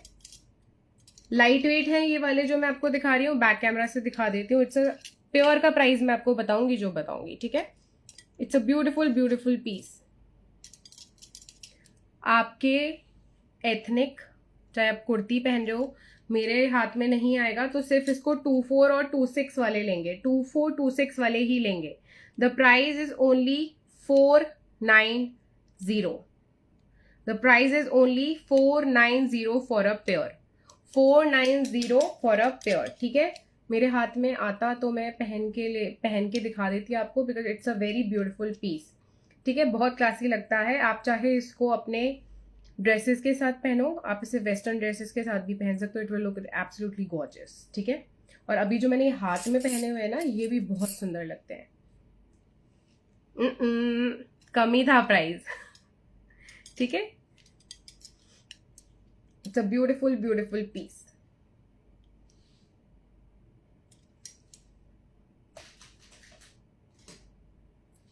लाइट वेट है ये वाले जो मैं आपको दिखा रही हूँ, बैक कैमरा से दिखा देती हूँ। इट्स अ प्योर का प्राइस मैं आपको बताऊंगी जो बताऊंगी। ठीक है, इट्स अ ब्यूटीफुल पीस। आपके एथनिक, चाहे आप कुर्ती पहन रहे हो, मेरे हाथ में नहीं आएगा तो सिर्फ इसको 24 और 26 वाले लेंगे, 24, 26 वाले ही लेंगे। The price is only 490। The price is only 490 for a pair, 490 for a pair. ठीक है, मेरे हाथ में आता तो मैं पहन के दिखा देती आपको, because it's a very beautiful piece. ठीक है, बहुत क्लासी लगता है। आप चाहे इसको अपने ड्रेसेस के साथ पहनो, आप इसे वेस्टर्न ड्रेसेस के साथ भी पहन सकते हो, it will look absolutely gorgeous. ठीक है, और अभी जो मैंने हाथ में पहने हुए हैं ना, ये भी बहुत सुंदर लगते हैं। कम ही था प्राइस। ठीक है, इट्स अ ब्यूटीफुल पीस।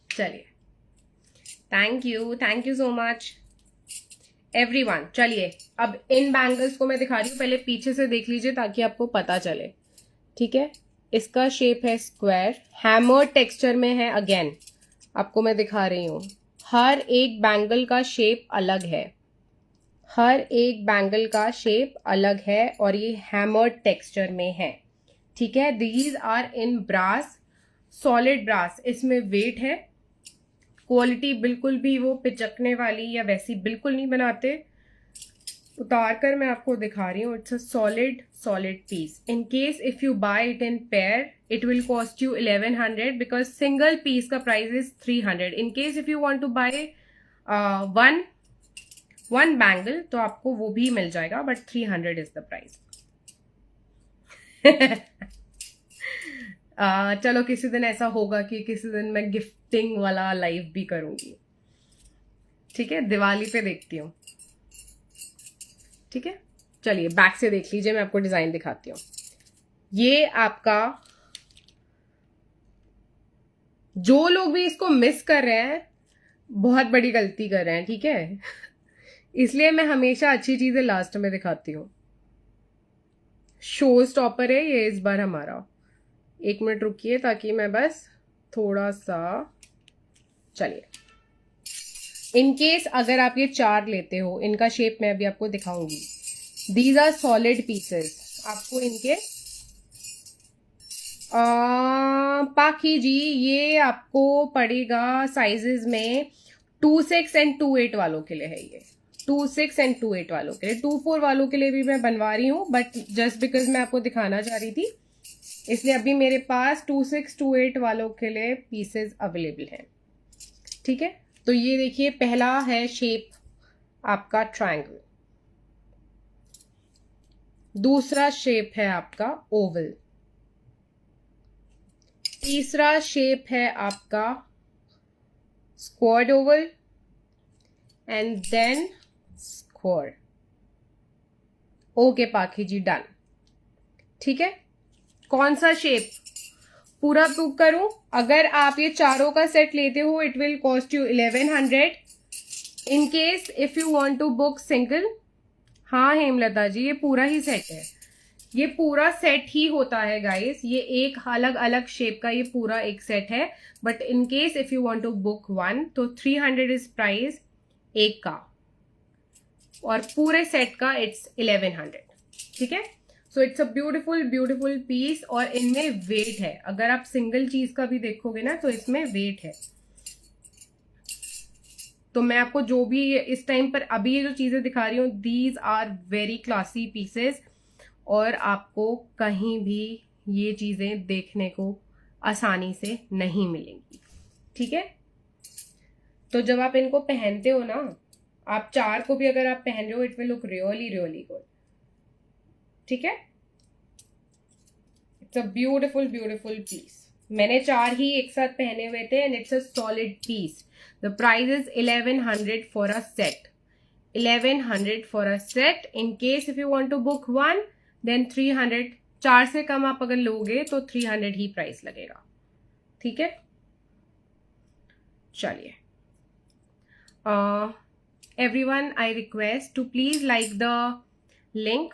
चलिए, thank you so much. Everyone, चलिए अब इन बैंगल्स को मैं दिखा रही हूँ, पहले पीछे से देख लीजिए ताकि आपको पता चले। ठीक है, इसका शेप है स्क्वायर, हैमर टेक्सचर में है। अगेन आपको मैं दिखा रही हूँ, हर एक बैंगल का शेप अलग है, हर एक बैंगल का शेप अलग है और ये हैमर टेक्सचर में है। ठीक है, these are in brass, solid brass, इसमें वेट है। क्वालिटी बिल्कुल भी वो पिचकने वाली या वैसी बिल्कुल नहीं बनाते। उतार कर मैं आपको दिखा रही हूँ। It's a solid piece. In case if you buy it in pair it will cost you 1100 because single piece का price is 300। In case if you want to buy one bangle तो आपको वो भी मिल जाएगा, बट 300 इज द प्राइस। चलो किसी दिन ऐसा होगा कि किसी दिन मैं गिफ्टिंग वाला लाइव भी करूंगी। ठीक है, दिवाली पे देखती हूँ। ठीक है, चलिए बैक से देख लीजिए, मैं आपको डिजाइन दिखाती हूँ। ये आपका, जो लोग भी इसको मिस कर रहे हैं बहुत बड़ी गलती कर रहे हैं। ठीक है, इसलिए मैं हमेशा अच्छी चीजें लास्ट में दिखाती हूँ। शो स्टॉपर है ये इस बार हमारा। एक मिनट रुकिए ताकि मैं बस थोड़ा सा, चलिए इन केस अगर आप ये 4 लेते हो, इनका शेप मैं अभी आपको दिखाऊंगी। These are solid pieces. आपको इनके पाखी जी ये आपको पड़ेगा साइजेस में 26 एंड 28 वालों के लिए है ये। 26 एंड 28 वालों के लिए, 24 वालों के लिए भी मैं बनवा रही हूँ, बट जस्ट बिकॉज मैं आपको दिखाना चाह रही थी इसलिए अभी मेरे पास 26, 28 वालों के लिए पीसेस अवेलेबल हैं। ठीक है, तो ये देखिए पहला है शेप आपका ट्रायंगल, दूसरा शेप है आपका ओवल, तीसरा शेप है आपका squared oval and then squared. Okay Pakhi ji, done. ठीक है, कौन सा शेप पूरा बुक करूं? अगर आप ये चारों का सेट लेते हो it will cost you 1100। In case if you want to book single, हाँ हेमलता जी ये पूरा ही सेट है, ये पूरा सेट ही होता है गाइस। ये एक अलग अलग शेप का ये पूरा एक सेट है, but in case if you want to book one तो 300 इज प्राइस एक का, और पूरे सेट का इट्स 1100। ठीक है, so it's a beautiful piece और इनमें वेट है। अगर आप सिंगल चीज का भी देखोगे ना तो इसमें वेट है। तो मैं आपको जो भी इस टाइम पर अभी ये जो चीजें दिखा रही हूँ, these are very classy pieces और आपको कहीं भी ये चीजें देखने को आसानी से नहीं मिलेंगी। ठीक है, तो जब आप इनको पहनते हो ना, आप 4 को भी अगर आप पहन रहे हो it will look really good. ठीक है, इट्स अ ब्यूटीफुल पीस। मैंने 4 ही एक साथ पहने हुए थे and it's a solid piece. The price is 1100 for a set. 1100 for a set. In case if you want to book one then 300। 4 से कम आप अगर लोगे तो 300 ही प्राइस लगेगा। ठीक है, चलिए everyone I request to please like the link.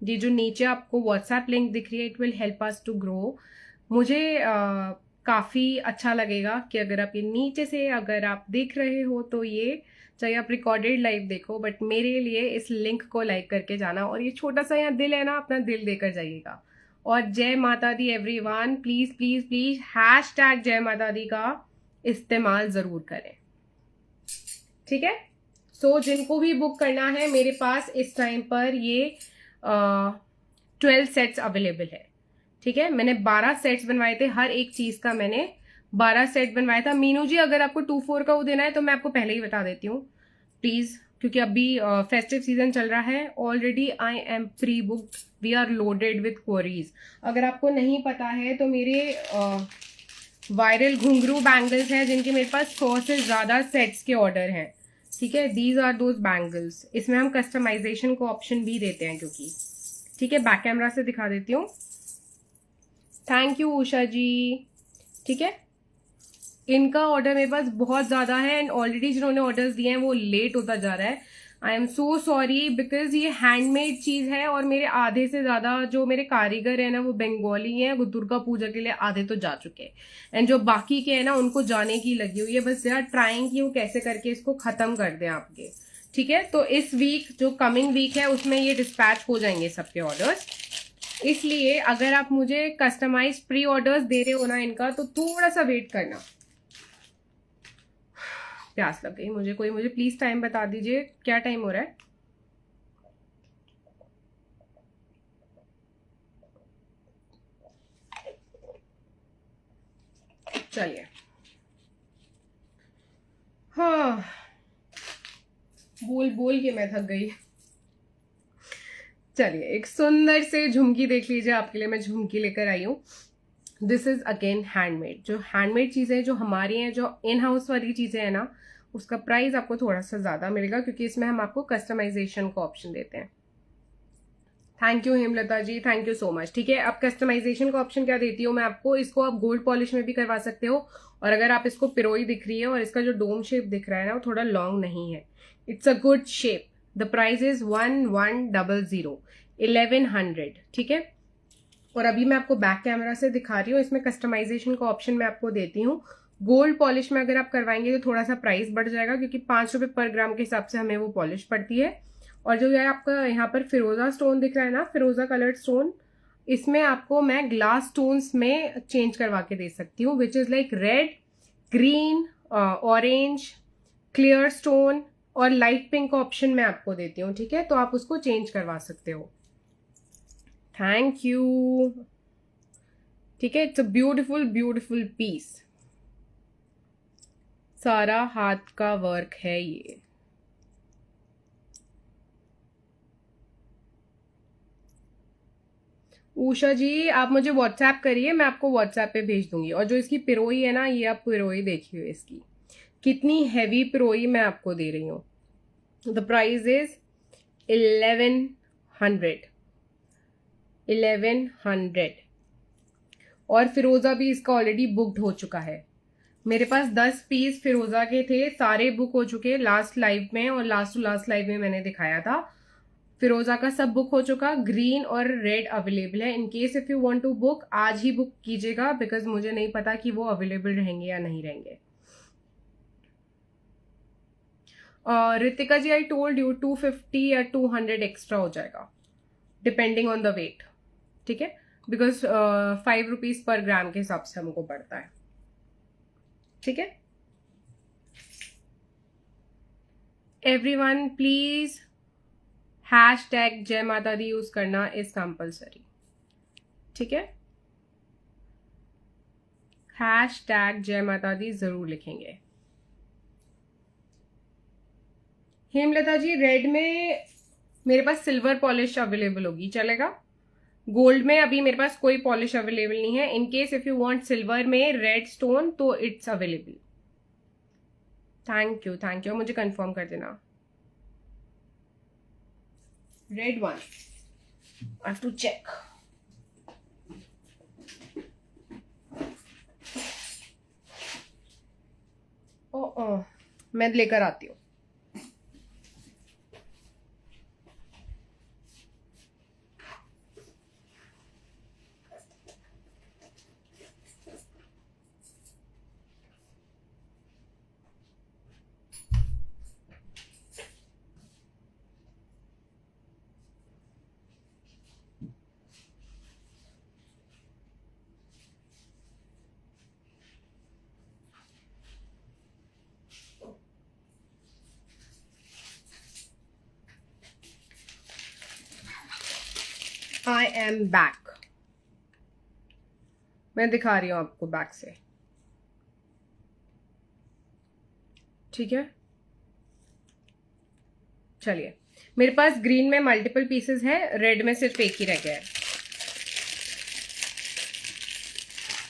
ये जो नीचे आपको व्हाट्सएप लिंक दिख रही है it will help us to grow. मुझे काफ़ी अच्छा लगेगा कि अगर आप ये नीचे से अगर आप देख रहे हो तो ये, चाहे आप रिकॉर्डेड लाइव देखो, बट मेरे लिए इस लिंक को लाइक करके जाना, और ये छोटा सा यहाँ दिल है ना, अपना दिल देकर जाइएगा। और जय माता Di everyone, please please please hashtag जय माता दी का इस्तेमाल जरूर करें। ठीक है, सो जिनको भी बुक करना है मेरे पास इस टाइम पर ये 12 सेट्स अवेलेबल है। ठीक है, मैंने 12 सेट्स बनवाए थे, हर एक चीज का मैंने 12 सेट बनवाया था। मीनू जी अगर आपको 2-4 का वो देना है तो मैं आपको पहले ही बता देती हूँ प्लीज, क्योंकि अभी फेस्टिव सीजन चल रहा है। Already I am pre booked, we are loaded with queries. अगर आपको नहीं पता है तो मेरे वायरल घुंघरू बैंगल्स हैं जिनके मेरे पास 100 से ज्यादा सेट्स के ऑर्डर हैं। ठीक है, दीज आर दोज बैंगल्स। इसमें हम कस्टमाइजेशन को ऑप्शन भी देते हैं क्योंकि, ठीक है, बैक कैमरा से दिखा देती हूँ। थैंक यू उषा जी। ठीक है, इनका ऑर्डर मेरे पास बहुत ज़्यादा है एंड ऑलरेडी जिन्होंने ऑर्डर्स दिए हैं वो लेट होता जा रहा है। आई एम सो सॉरी, बिकॉज ये हैंडमेड चीज है और मेरे आधे से ज्यादा जो मेरे कारीगर है ना वो बंगाली हैं, वो दुर्गा पूजा के लिए आधे तो जा चुके हैं, एंड जो बाकी के हैं ना उनको जाने की लगी हुई है, बस यार ट्राइंग की हूँ कैसे करके इसको खत्म कर दें आपके। ठीक है, तो इस वीक जो कमिंग वीक है उसमें ये डिस्पैच हो जाएंगे सबके ऑर्डर्स। इसलिए अगर आप मुझे कस्टमाइज प्री ऑर्डर्स दे रहे हो ना इनका, तो थोड़ा सा वेट करना। प्यास लग गई मुझे, कोई मुझे प्लीज टाइम बता दीजिए, क्या टाइम हो रहा है? चलिए, हाँ, बोल बोल के मैं थक गई। चलिए, एक सुंदर से झुमकी देख लीजिए, आपके लिए मैं झुमकी लेकर आई हूँ। This is again handmade. जो हैंडमेड चीजें जो हमारी हैं, जो इन हाउस वाली चीजें हैं ना, उसका प्राइस आपको थोड़ा सा ज्यादा मिलेगा क्योंकि इसमें हम आपको कस्टमाइजेशन का ऑप्शन देते हैं। Thank you Hemlata ji, thank you so much. ठीक है, अब कस्टमाइजेशन का ऑप्शन क्या देती हूँ मैं आपको, इसको आप गोल्ड पॉलिश में भी करवा सकते हो, और अगर आप इसको पिरोई दिख रही है और इसका जो डोम शेप दिख रहा है ना वो थोड़ा लॉन्ग नहीं है, it's a good shape. The price is 1100, 1100। ठीक है, और अभी मैं आपको बैक कैमरा से दिखा रही हूँ, इसमें कस्टमाइजेशन का ऑप्शन मैं आपको देती हूँ। गोल्ड पॉलिश में अगर आप करवाएंगे तो थोड़ा सा प्राइस बढ़ जाएगा क्योंकि 5 रुपए पर ग्राम के हिसाब से हमें वो पॉलिश पड़ती है। और जो है आपका यहाँ पर फिरोजा स्टोन दिख रहा है ना, फिरोजा कलर्ड स्टोन, इसमें आपको मैं ग्लास स्टोन्स में चेंज करवा के दे सकती हूँ, which is like red, green, orange, clear stone और लाइट पिंक ऑप्शन मैं आपको देती हूँ। ठीक है, तो आप उसको चेंज करवा सकते हो। Thank you. ठीक है, it's a beautiful beautiful piece, सारा हाथ का वर्क है ये। उषा जी, आप मुझे व्हाट्सएप करिए, मैं आपको व्हाट्सएप पे भेज दूंगी। और जो इसकी पिरोई है ना, ये आप पिरोई देखिए इसकी कितनी हैवी पिरोई मैं आपको दे रही हूँ। The price is 1100, 1100। और फिरोजा भी इसका ऑलरेडी बुकड हो चुका है। मेरे पास 10 पीस फिरोजा के थे, सारे बुक हो चुके लास्ट लाइव में, और लास्ट टू लास्ट लाइव में मैंने दिखाया था। फिरोजा का सब बुक हो चुका, ग्रीन और रेड अवेलेबल है। In case if you want to book, आज ही बुक कीजिएगा, बिकॉज मुझे नहीं पता कि वो अवेलेबल रहेंगे या नहीं रहेंगे। रितिका जी, आई टोल्ड यू 250 या 200 एक्स्ट्रा हो जाएगा डिपेंडिंग ऑन द वेट। ठीक है, बिकॉज 5 रुपीज पर ग्राम के हिसाब से हमको पड़ता है। ठीक है, एवरीवन प्लीज हैशटैग जय माता दी यूज करना इज कंपल्सरी। ठीक है, हैशटैग जय माता दी जरूर लिखेंगे। हेमलता जी, रेड में मेरे पास सिल्वर पॉलिश अवेलेबल होगी, चलेगा? गोल्ड में अभी मेरे पास कोई पॉलिश अवेलेबल नहीं है। In case if you want silver में रेड स्टोन तो इट्स अवेलेबल। थैंक यू, मुझे कंफर्म कर देना। Red one, I have to check. ओ, मैं लेकर आती हूँ। I am back. मैं दिखा रही हूं आपको बैक से। ठीक है, चलिए, मेरे पास ग्रीन में मल्टीपल पीसेस है, रेड में सिर्फ एक ही रह गया है।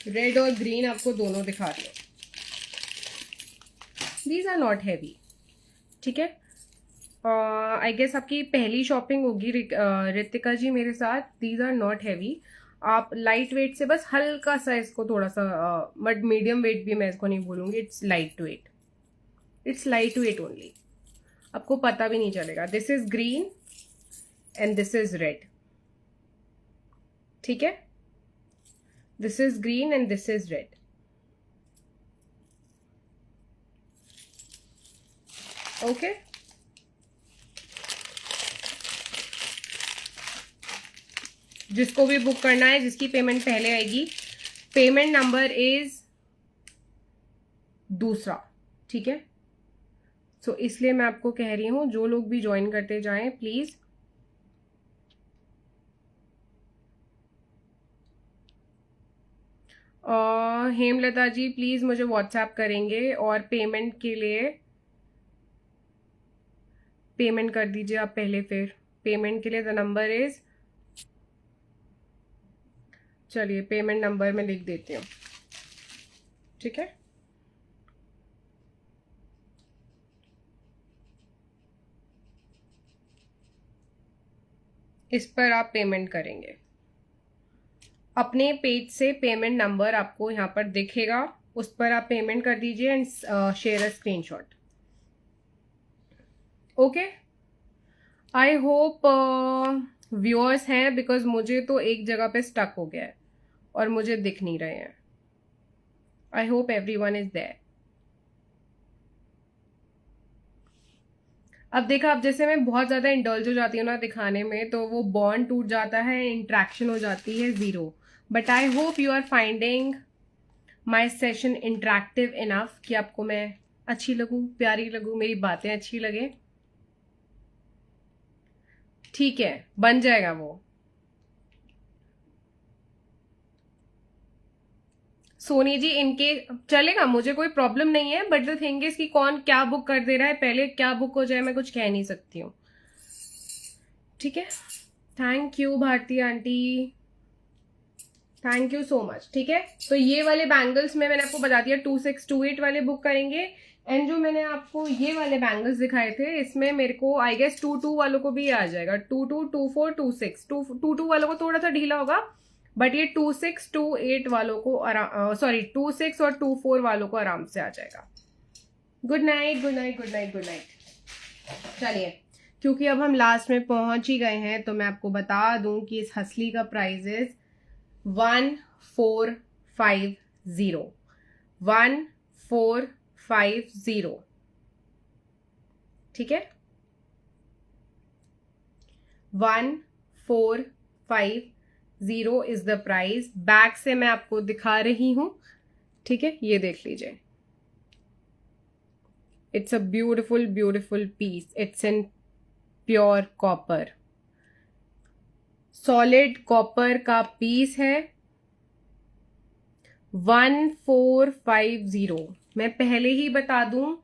रेड और ग्रीन आपको दोनों दिखा रही हूँ। These are not heavy. ठीक है, आई गेस आपकी पहली शॉपिंग होगी रितिका जी मेरे साथ। These are not heavy. आप लाइट वेट से बस हल्का सा इसको थोड़ा सा, बट मीडियम वेट भी मैं इसको नहीं बोलूंगी, its light weight, its light weight only. आपको पता भी नहीं चलेगा. This is green and this is red. ठीक है, this is green and this is red. Okay, जिसको भी बुक करना है, जिसकी पेमेंट पहले आएगी, पेमेंट नंबर इज दूसरा. ठीक है, सो इसलिए मैं आपको कह रही हूं, जो लोग भी ज्वाइन करते जाएं प्लीज. हेमलता जी प्लीज मुझे व्हाट्सएप करेंगे और पेमेंट के लिए पेमेंट कर दीजिए आप पहले. फिर पेमेंट के लिए द नंबर इज, चलिए पेमेंट नंबर में लिख देती हूँ. ठीक है, इस पर आप पेमेंट करेंगे. अपने पेज से पेमेंट नंबर आपको यहाँ पर दिखेगा, उस पर आप पेमेंट कर दीजिए and share a screenshot. Okay, I hope viewers हैं, बिकॉज मुझे तो एक जगह पे स्टक हो गया है और मुझे दिख नहीं रहे हैं. I hope everyone is there. अब देखा, अब जैसे मैं बहुत ज्यादा इंडल्ज हो जाती हूँ ना दिखाने में, तो वो बॉन्ड टूट जाता है, इंट्रैक्शन हो जाती है zero. But I hope you are finding my session interactive enough कि आपको मैं अच्छी लगूं, प्यारी लगूं, मेरी बातें अच्छी लगे. ठीक है, बन जाएगा वो. सोनी जी इनके चलेगा, मुझे कोई प्रॉब्लम नहीं है, बट द थिंग इज कि कौन क्या बुक कर दे रहा है, पहले क्या बुक हो जाए मैं कुछ कह नहीं सकती हूँ. ठीक है, thank you Bharti aunty, thank you so much. ठीक है, तो ये वाले बैंगल्स में मैंने आपको बता दिया 2628 वाले बुक करेंगे. एंड जो मैंने आपको ये वाले बैंगल्स दिखाए थे, इसमें मेरे को आई गेस 22 वालों को भी आ जाएगा. 22, 24, 26, 22 वालों को थोड़ा सा ढीला होगा, बट ये 2628 वालों को सॉरी 26 और 24 वालों को आराम से आ जाएगा. Good night, good night, good night, good night. चलिए, क्योंकि अब हम लास्ट में पहुंच ही गए हैं, तो मैं आपको बता दूं कि इस हसली का प्राइस इज 1450. 1450. ठीक है, 1450 इज द प्राइस. बैक से मैं आपको दिखा रही हूं. ठीक है, ये देख लीजिए. It's a beautiful beautiful piece. It's in pure copper, solid copper का पीस है. 1450. मैं पहले ही बता दूं,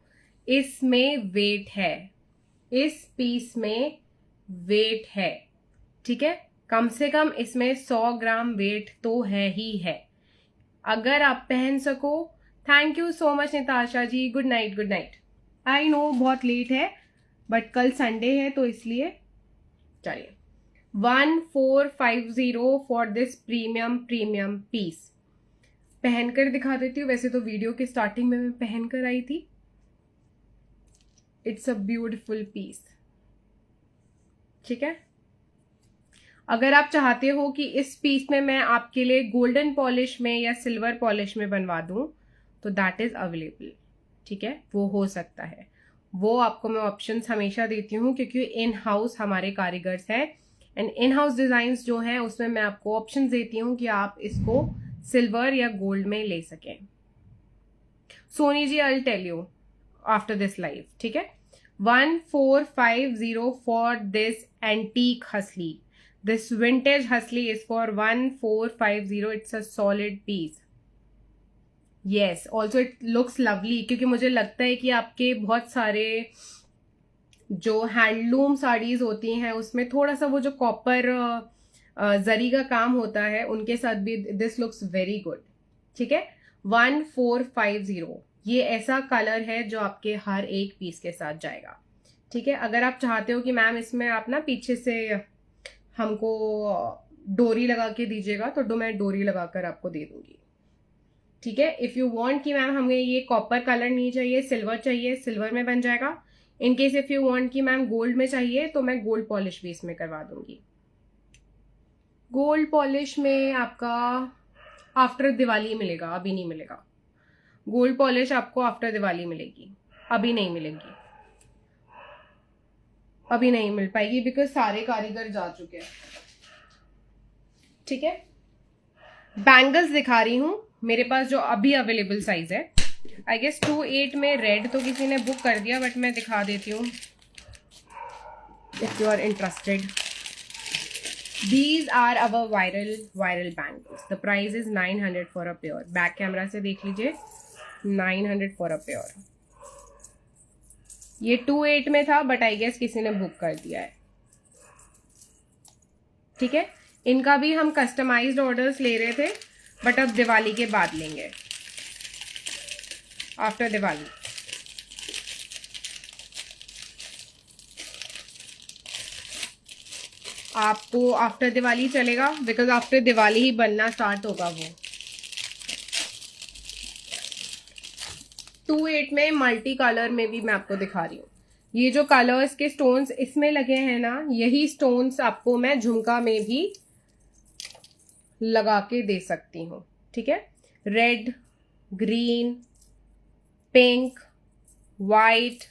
इसमें वेट है, इस पीस में वेट है. ठीक है, कम से कम इसमें 100 ग्राम वेट तो है ही है. अगर आप पहन सको. Thank you so much Nitasha ji. Good night, good night. I know बहुत लेट है, बट कल संडे है तो इसलिए. चलिए, 1450 फॉर दिस प्रीमियम पीस. पहनकर दिखा देती हूँ. वैसे तो वीडियो के स्टार्टिंग में मैं पहनकर आई थी. It's a beautiful piece. ठीक है, अगर आप चाहते हो कि इस पीस में मैं आपके लिए गोल्डन पॉलिश में या सिल्वर पॉलिश में बनवा दूं, तो दैट इज अवेलेबल. ठीक है, वो हो सकता है. वो आपको मैं ऑप्शंस हमेशा देती हूँ, क्योंकि इन हाउस हमारे कारीगर्स हैं एंड इन हाउस डिजाइन्स जो हैं उसमें मैं आपको ऑप्शंस देती हूँ कि आप इसको सिल्वर या गोल्ड में ले सकें. Soni ji I will tell you after this live. ठीक है, 1450 for this antique hasli. This vintage Hasli is for 1450. It's a solid piece. Yes, also it looks lovely, क्योंकि मुझे लगता है कि आपके बहुत सारे जो हैंडलूम साड़ीज होती हैं उसमें थोड़ा सा वो जो कॉपर जरी का काम होता है, उनके साथ भी दिस लुक्स वेरी गुड. ठीक है, 1450. ये ऐसा कलर है जो आपके हर एक पीस के साथ जाएगा. ठीक है, अगर आप चाहते हो कि मैम इसमें आप ना पीछे से हमको डोरी लगा के दीजिएगा, तो मैं डोरी लगाकर आपको दे दूंगी. ठीक है, इफ यू वांट कि मैम हमें ये कॉपर कलर नहीं चाहिए, सिल्वर चाहिए, सिल्वर में बन जाएगा. इन केस इफ यू वांट कि मैम गोल्ड में चाहिए तो मैं गोल्ड पॉलिश भी इसमें करवा दूंगी। गोल्ड पॉलिश में आपका आफ्टर दिवाली मिलेगा, अभी नहीं मिलेगा। गोल्ड पॉलिश आपको आफ्टर दिवाली मिलेगी, अभी नहीं मिलेगी, अभी नहीं मिल पाएगी बिकॉज सारे कारीगर जा चुके हैं। ठीक है, बैंगल्स दिखा रही हूं मेरे पास जो अभी अवेलेबल साइज है। आई गेस 2.8 में रेड तो किसी ने बुक कर दिया, बट मैं दिखा देती हूँ if you are interested. These are our viral bangles. The price is 900 for a pair. Back camera से देख लीजिए, 900 for a pair. ये 2.8 में था बट आई गेस किसी ने बुक कर दिया है। ठीक है, इनका भी हम कस्टमाइज्ड ऑर्डर्स ले रहे थे बट अब दिवाली के बाद लेंगे, आफ्टर दिवाली। आपको आफ्टर दिवाली चलेगा बिकॉज आफ्टर दिवाली ही बनना स्टार्ट होगा वो। 2.8 में मल्टी कलर में भी मैं आपको दिखा रही हूँ। ये जो कलर्स के स्टोन्स इसमें लगे हैं ना, यही स्टोन्स आपको मैं झुमका में भी लगा के दे सकती हूँ। ठीक है, रेड, ग्रीन, पिंक, वाइट,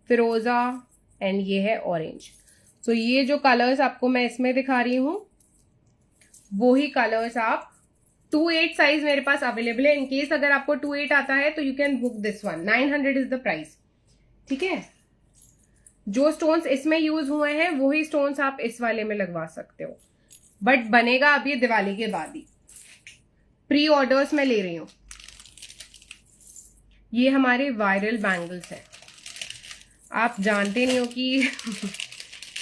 फिरोजा एंड ये है ऑरेंज। तो ये जो कलर्स आपको मैं इसमें दिखा रही हूं वो ही कलर्स आप 2.8 साइज मेरे पास अवेलेबल है। इनकेस अगर आपको 2.8 आता है तो you can book this one, 900 is the price. ठीक है, जो स्टोन्स इसमें यूज हुए हैं वही स्टोन्स आप इस वाले में लगवा सकते हो, बट बनेगा अभी दिवाली के बाद ही। प्री ऑर्डर्स में ले रही हूं। ये हमारे वायरल बैंगल्स हैं। आप जानते नहीं हो कि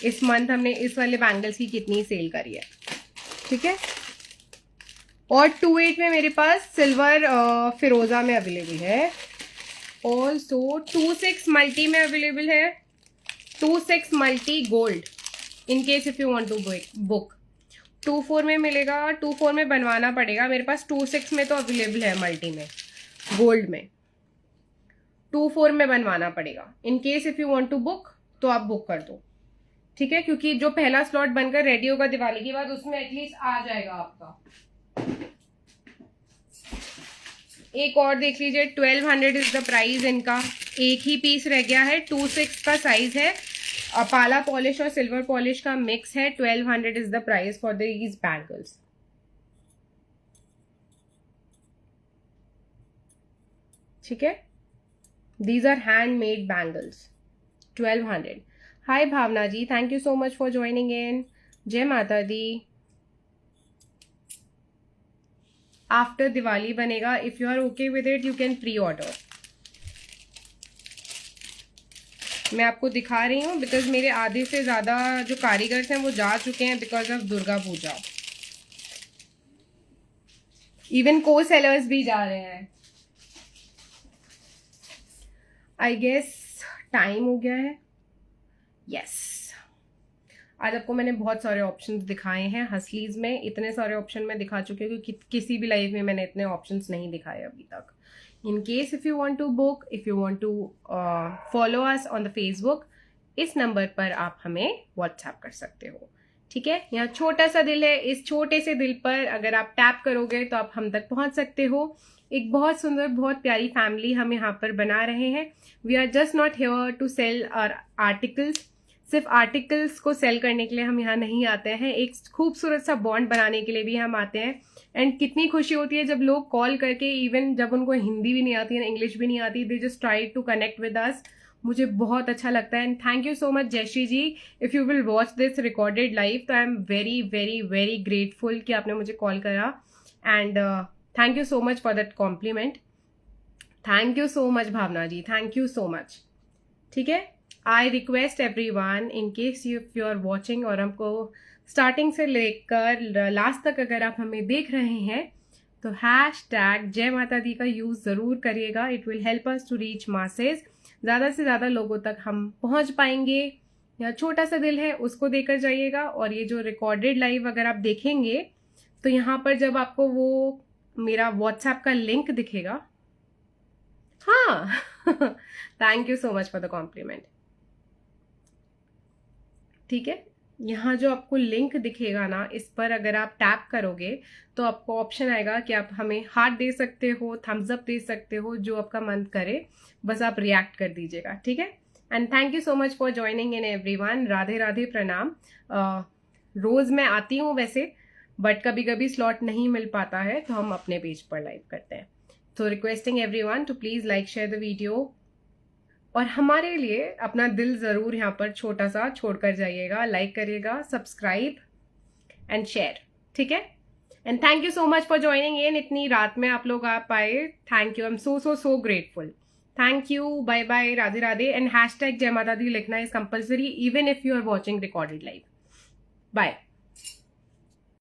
इस मंथ हमने इस वाले बैंगल्स की कितनी सेल करी है। ठीक है, और 2.8 में मेरे पास सिल्वर फिरोजा में अवेलेबल है, ऑल्सो 2.6 मल्टी में अवेलेबल है, 2.6 multi gold in case if you want to book. 2.4 में मिलेगा, 2.4 में बनवाना पड़ेगा मेरे पास। 2.6 में तो अवेलेबल है मल्टी में, गोल्ड में। 2.4 में बनवाना पड़ेगा। In case if you want to book तो आप बुक कर दो। ठीक है, क्योंकि जो पहला स्लॉट बनकर रेडी होगा दिवाली के बाद उसमें एटलीस्ट आ जाएगा आपका। एक और देख लीजिए, 1200 इज द प्राइस इनका। एक ही पीस रह गया है, 2.6 का साइज है, पाला पॉलिश और सिल्वर पॉलिश का मिक्स है। 1200 is the price for these bangles. ठीक है, these are handmade bangles, 1200। Hi Bhavna ji, thank you so much for joining in. जय माता दी। आफ्टर दिवाली बनेगा, if you are okay with it you can pre order. मैं आपको दिखा रही हूँ बिकॉज मेरे आधे से ज्यादा जो कारीगर्स हैं वो जा चुके हैं because of Durga Puja. Even co sellers भी जा रहे हैं। आई गेस टाइम हो गया है। यस, आज आपको मैंने बहुत सारे ऑप्शंस दिखाए हैं। हसलीज में इतने सारे ऑप्शन मैं दिखा चुकी हूँ कि किसी भी लाइव में मैंने इतने ऑप्शंस नहीं दिखाए अभी तक। In case if you want to book, if you want to follow us on the Facebook, इस नंबर पर आप हमें व्हाट्सएप कर सकते हो। ठीक है, यहाँ छोटा सा दिल है, इस छोटे से दिल पर अगर आप टैप करोगे तो आप हम तक पहुंच सकते हो। एक बहुत सुंदर, बहुत प्यारी फैमिली हम यहाँ पर बना रहे हैं। We are just not here to sell our articles. सिर्फ आर्टिकल्स को सेल करने के लिए हम यहाँ नहीं आते हैं, एक खूबसूरत सा बॉन्ड बनाने के लिए भी हम आते हैं। एंड कितनी खुशी होती है जब लोग कॉल करके, इवन जब उनको हिंदी भी नहीं आती है, इंग्लिश भी नहीं आती, they just try to connect with us. मुझे बहुत अच्छा लगता है। And thank you so much Jayshree ji, if you will watch this recorded live तो I am very very very grateful कि आपने मुझे कॉल करा। And thank you so much for that compliment. Thank you so much Bhavna ji, thank you so much. ठीक है, I request everyone, in case you are watching और हमको starting से लेकर लास्ट तक अगर आप हमें देख रहे हैं तो हैशटैग जय माता दी का यूज़ ज़रूर करिएगा। It will help us to reach masses. ज़्यादा से ज़्यादा लोगों तक हम पहुंच पाएंगे। यहाँ छोटा सा दिल है, उसको देकर जाइएगा। और ये जो रिकॉर्डेड लाइव अगर आप देखेंगे तो यहाँ पर जब आपको वो मेरा व्हाट्सएप का लिंक दिखेगा, हाँ thank you so much for the compliment. ठीक है। यहाँ जो आपको लिंक दिखेगा ना, इस पर अगर आप टैप करोगे तो आपको ऑप्शन आएगा कि आप हमें हार्ट दे सकते हो, थम्स अप दे सकते हो, जो आपका मन करे, बस आप रिएक्ट कर दीजिएगा, ठीक है। And thank you so much for joining in everyone. Radhe Radhe, प्रणाम। रोज मैं आती हूँ वैसे, बट कभी कभी स्लॉट नहीं मिल पाता है तो हम अपने पेज पर लाइव करते हैं। तो requesting everyone to please like share the video, और हमारे लिए अपना दिल जरूर यहाँ पर छोटा सा छोड़कर जाइएगा, लाइक करिएगा, सब्सक्राइब एंड शेयर, ठीक है। And thank you so much for joining in. इतनी रात में आप लोग आ पाए, thank you, I am so so so grateful. Thank you, bye bye, Radhe Radhe. And hashtag जय माता दी लिखना is compulsory even if you are watching recorded live. Bye.